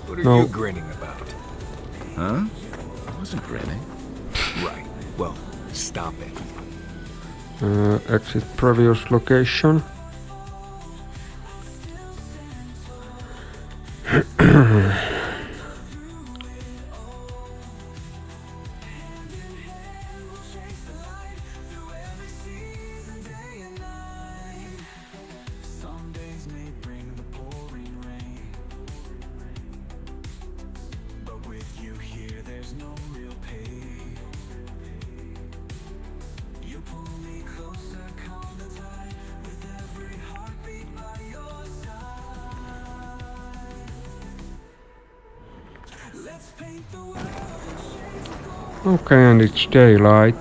What are No. you grinning about? Huh? I wasn't grinning. Right. Well, stop it. Exit previous location. Okay, and it's daylight.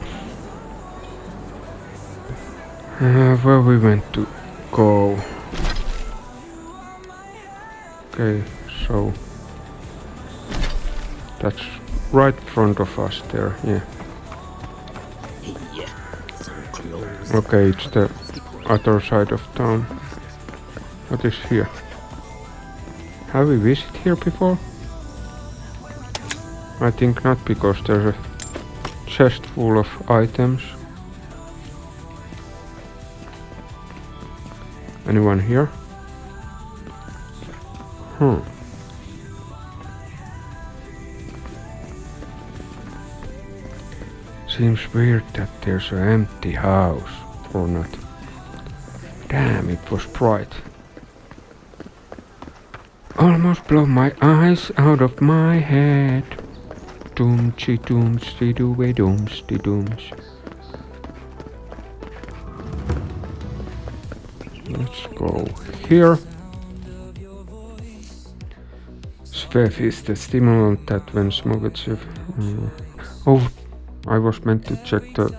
Where we went to go? Okay, so that's right in front of us there, yeah. Okay, it's the other side of town. What is here? Have we visited here before? I think not, because there's a chest full of items. Anyone here? Seems weird that there's an empty house, or not. Damn, it was bright. Almost blow my eyes out of my head. Doomsy doomsy doomsy doomsy dooms. Let's go here. Svev is the stimulant that when smoked. Oh, I was meant to check the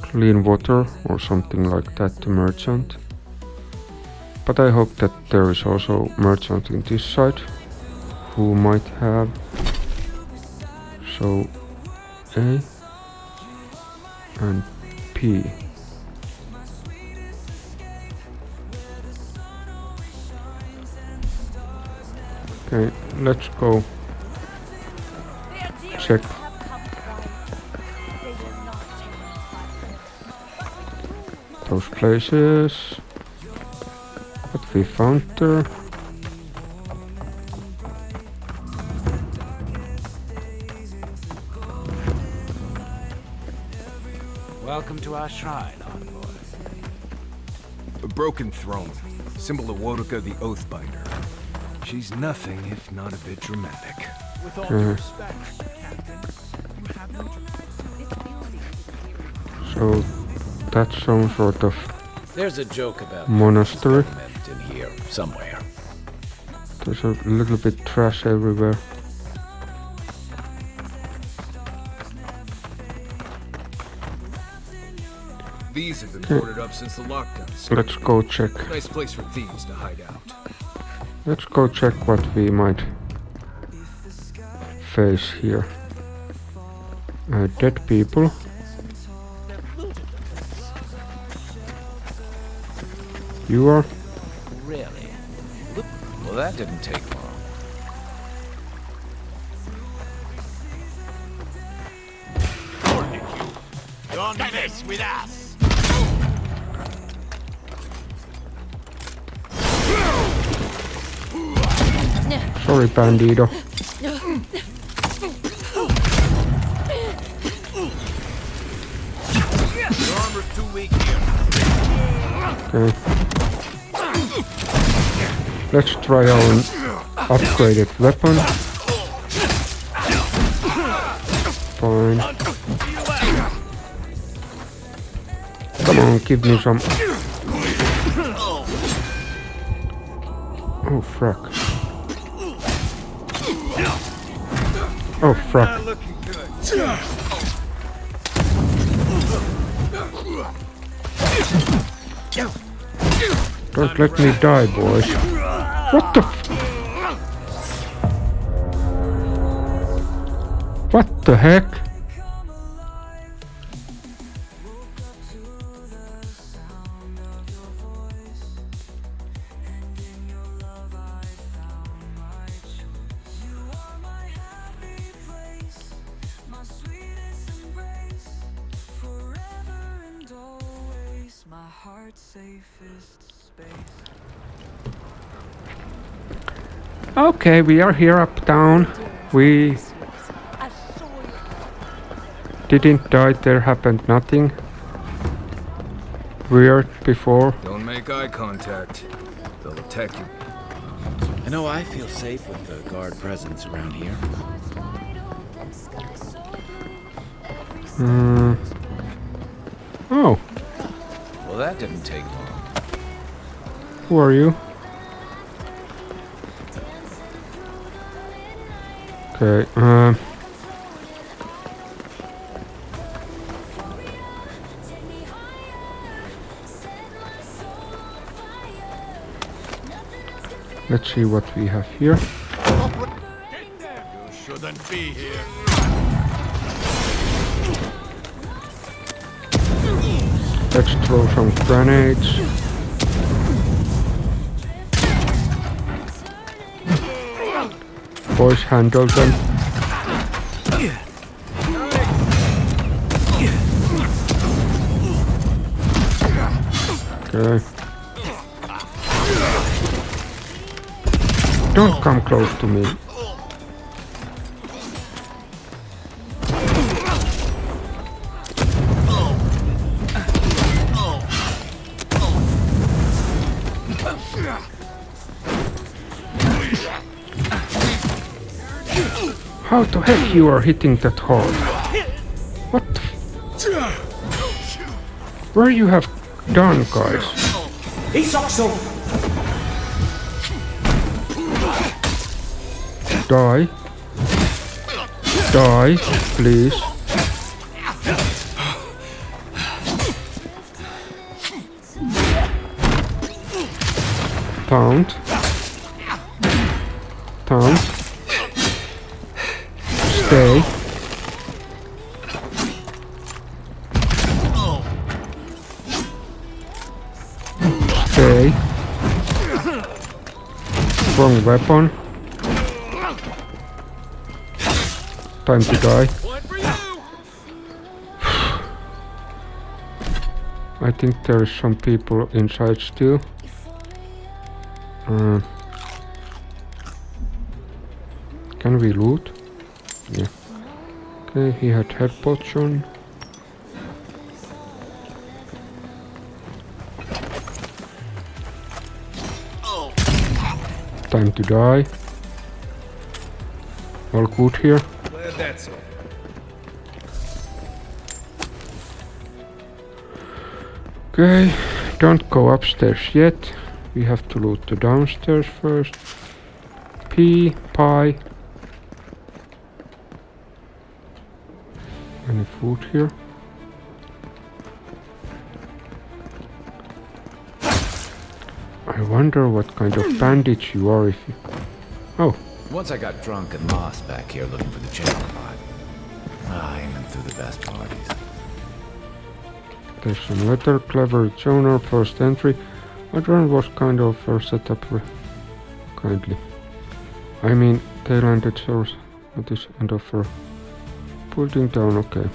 clean water or something like that, the merchant. But I hope that there is also merchant in this side who might have. So A and P. Okay, let's go check those places. What we found there. Welcome to our shrine, envoy. A broken throne, symbol of Wodoka the Oathbinder. She's nothing if not a bit dramatic. With all due respect, Captain, you have no So that's some sort of There's a joke about monastery. in here somewhere. There's a little bit trash everywhere. These have been boarded up since the lockdown. Let's go check. Nice place for thieves to hide out. Let's go check what we might face here. Dead people. You are? Really? Well, that didn't take long. Don't mess with us! Sorry, Bandito. Your armor's too weak here. Okay. Let's try our upgraded weapon. Fine. Come on, give me some. Oh, frack. Oh, frack. Don't let me die, boys. What the What the heck? Okay, we are here uptown. We didn't die, there happened nothing weird before. Don't make eye contact. They'll attack you. I know I feel safe with the guard presence around here. Oh. Well, that didn't take long. Who are you? Okay, let's see what we have here. You shouldn't be here. Let's throw some grenades. Boys, handle them. Okay. Don't come close to me. How the heck you are hitting that hard? What the Where you have done, guys? Die. Die, please. Taunt. Taunt. Stay. Stay. Wrong weapon. Time to die. I think there is some people inside still. Can we loot? Yeah. Okay, he had head potion. Time to die. All good here. Glad that's over. Okay, don't go upstairs yet. We have to loot the downstairs first. Pie. Any food here? I wonder what kind of bandage you are if you... Oh. Once I got drunk and lost back here looking for the channel pot. Aiming through the best parties. There's some letter, clever genre, first entry. I don't was kind of set up kindly. I mean, tail-ended source. What is end of putting down? Okay.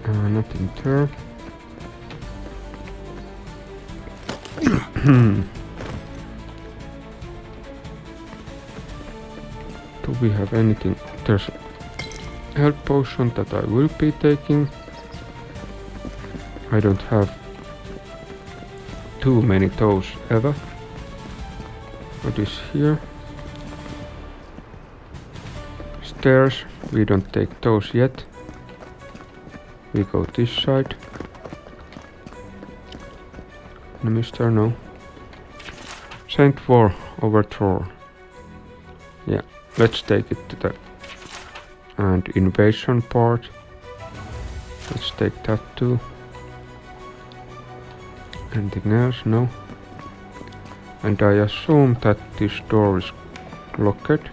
Nothing there. Do we have anything? There's a health potion that I will be taking. I don't have too many those ever. What is here? Stairs. We don't take those yet. We go this side. No, mister, no. Saint War Overthrow. Yeah, let's take it to the and invasion part. Let's take that too. Anything else? No. And I assume that this door is locked.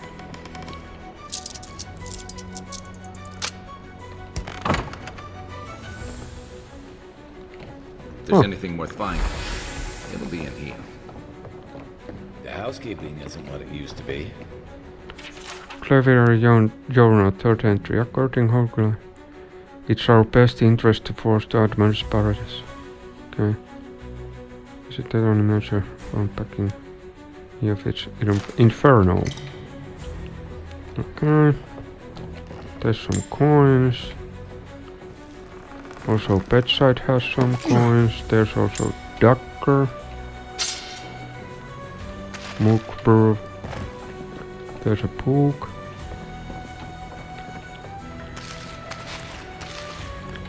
If there's anything worth finding, it'll be in here. The housekeeping isn't what it used to be. Claviger Journal, third entry. According to Hogla, it's our best interest to force the Admiral's paradise. Okay. Is it the only measure for unpacking? Yeah, if it's Inferno. Okay. There's some coins. Also, bedside has some coins. There's also Dagger. Mookbur. There's a book.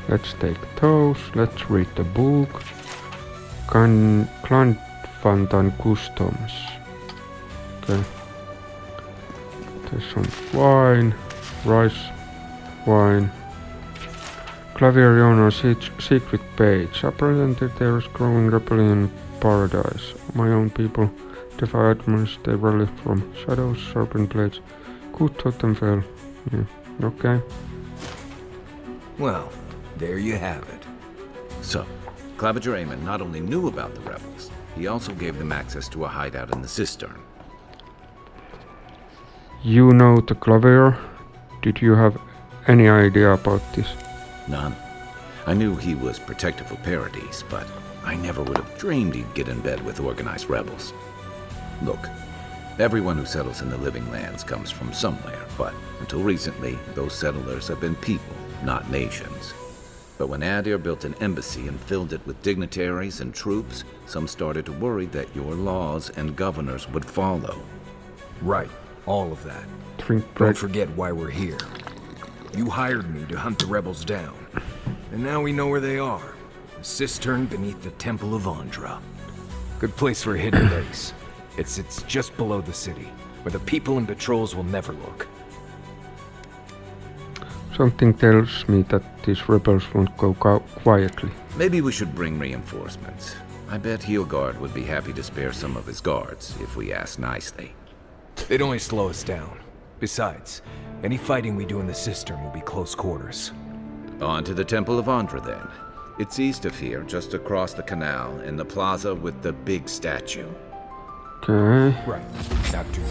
Let's take those. Let's read the book. Clanfandan Customs. Okay. There's some wine. Rice wine. Claviger owner's secret page. Apparently there is growing rebellion in paradise. My own people defy admirals. They rally from shadows, serpent blades. Good totem fell. Yeah. Okay. Well, there you have it. So, Claviger Eamund not only knew about the rebels, he also gave them access to a hideout in the cistern. You know the Claviger? Did you have any idea about this? None. I knew he was protective of Paradise, but I never would have dreamed he'd get in bed with organized rebels. Look, everyone who settles in the Living Lands comes from somewhere, but until recently, those settlers have been people, not nations. But when Adir built an embassy and filled it with dignitaries and troops, some started to worry that your laws and governors would follow. Right. All of that. Drink Don't break. forget why we're here. You hired me to hunt the rebels down. And now we know where they are. The cistern beneath the Temple of Andra. Good place for a hidden base. It sits just below the city, where the people and patrols will never look. Something tells me that these rebels won't go quietly. Maybe we should bring reinforcements. I bet Heelguard would be happy to spare some of his guards if we ask nicely. They'd only slow us down. Besides, any fighting we do in the cistern will be close quarters. On to the Temple of Andra, then. It's east of here, just across the canal, in the plaza with the big statue. Okay. Right. Not too.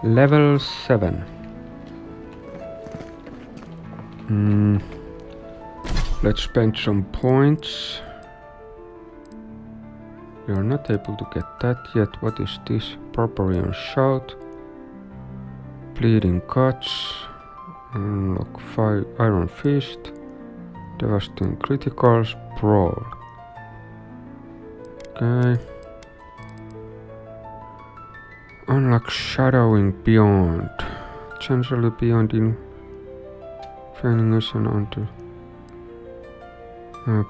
Level 7. Let's spend some points. We are not able to get that yet. What is this? Barbarian Shout. Bleeding Cuts. Unlock 5 Iron Fist. Devastating Criticals. Brawl. Okay. Unlock Shadowing Beyond. Chancery Beyond in training is an under.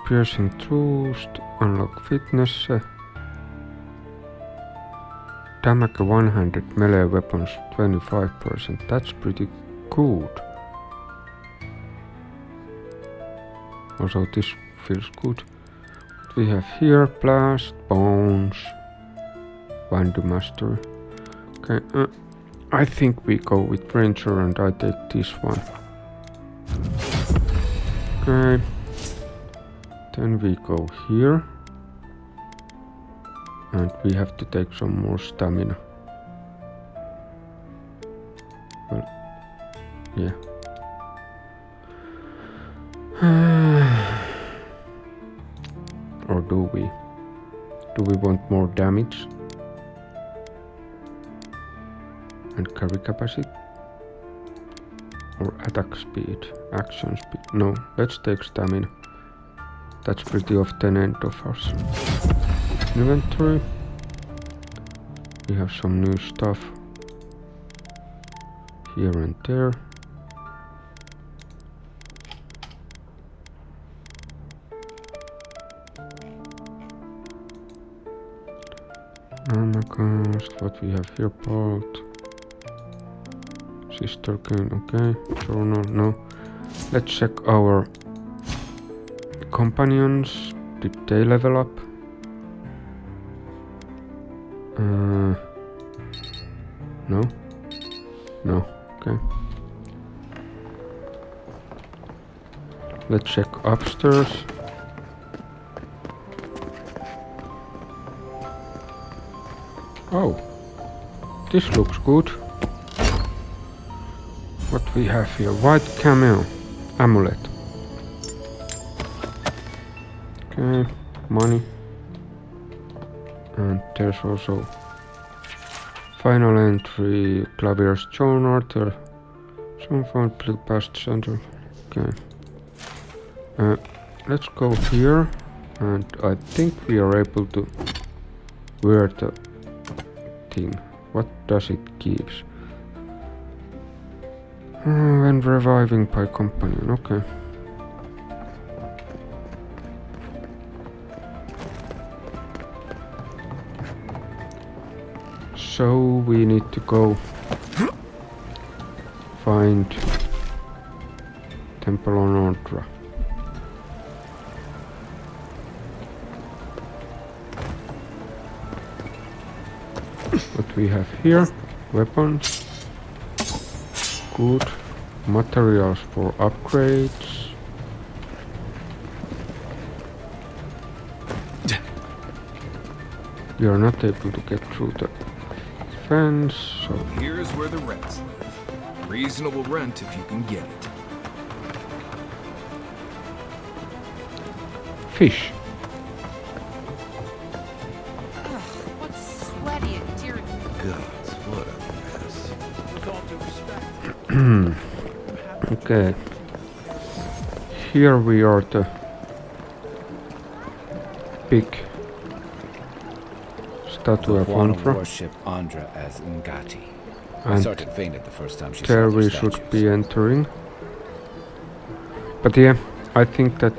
Piercing Thrust. Unlock Fitness. Damage one-handed melee weapons 25%. That's pretty good. Also this feels good. What we have here, Blast, Bones, Vandu Mastery. Okay, I think we go with Ranger and I take this one. Okay. Then we go here. And we have to take some more stamina. Well, yeah. Or do we? Do we want more damage? And carry capacity? Or attack speed? Action speed? No, let's take stamina. That's pretty often end of us. Inventory. We have some new stuff here and there. Oh my gosh, what we have here, Bolt. Sister Cane, okay. Journal, no. Let's check our companions. Did they level up? No? No, okay. Let's check upstairs. Oh, this looks good. What we have here? White camel amulet. Okay, money. And there's also final entry, Claviger's journal. There, some found blue past center. Okay. Let's go here, and I think we are able to wear the thing. What does it gives? When reviving by companion. Okay. So we need to go find Temple on Andra. What we have here? Weapons. Good. Materials for upgrades. We are not able to get through the fence, so here's where the rents live. Reasonable rent if you can get it. fish. What's sweaty and dirty? God, what a mess. With all due respect. Okay. Here we are the big statue of Wanna Andra. worship Andra as Ngati. My And sergeant fainted the first time she there saw we the should statues. be entering. But yeah, I think that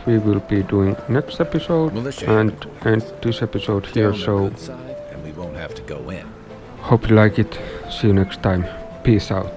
we will be doing next episode Militia and headquarters. end this episode Stay here. on the So good side, and we won't have to go in. hope you like it. See you next time. Peace out.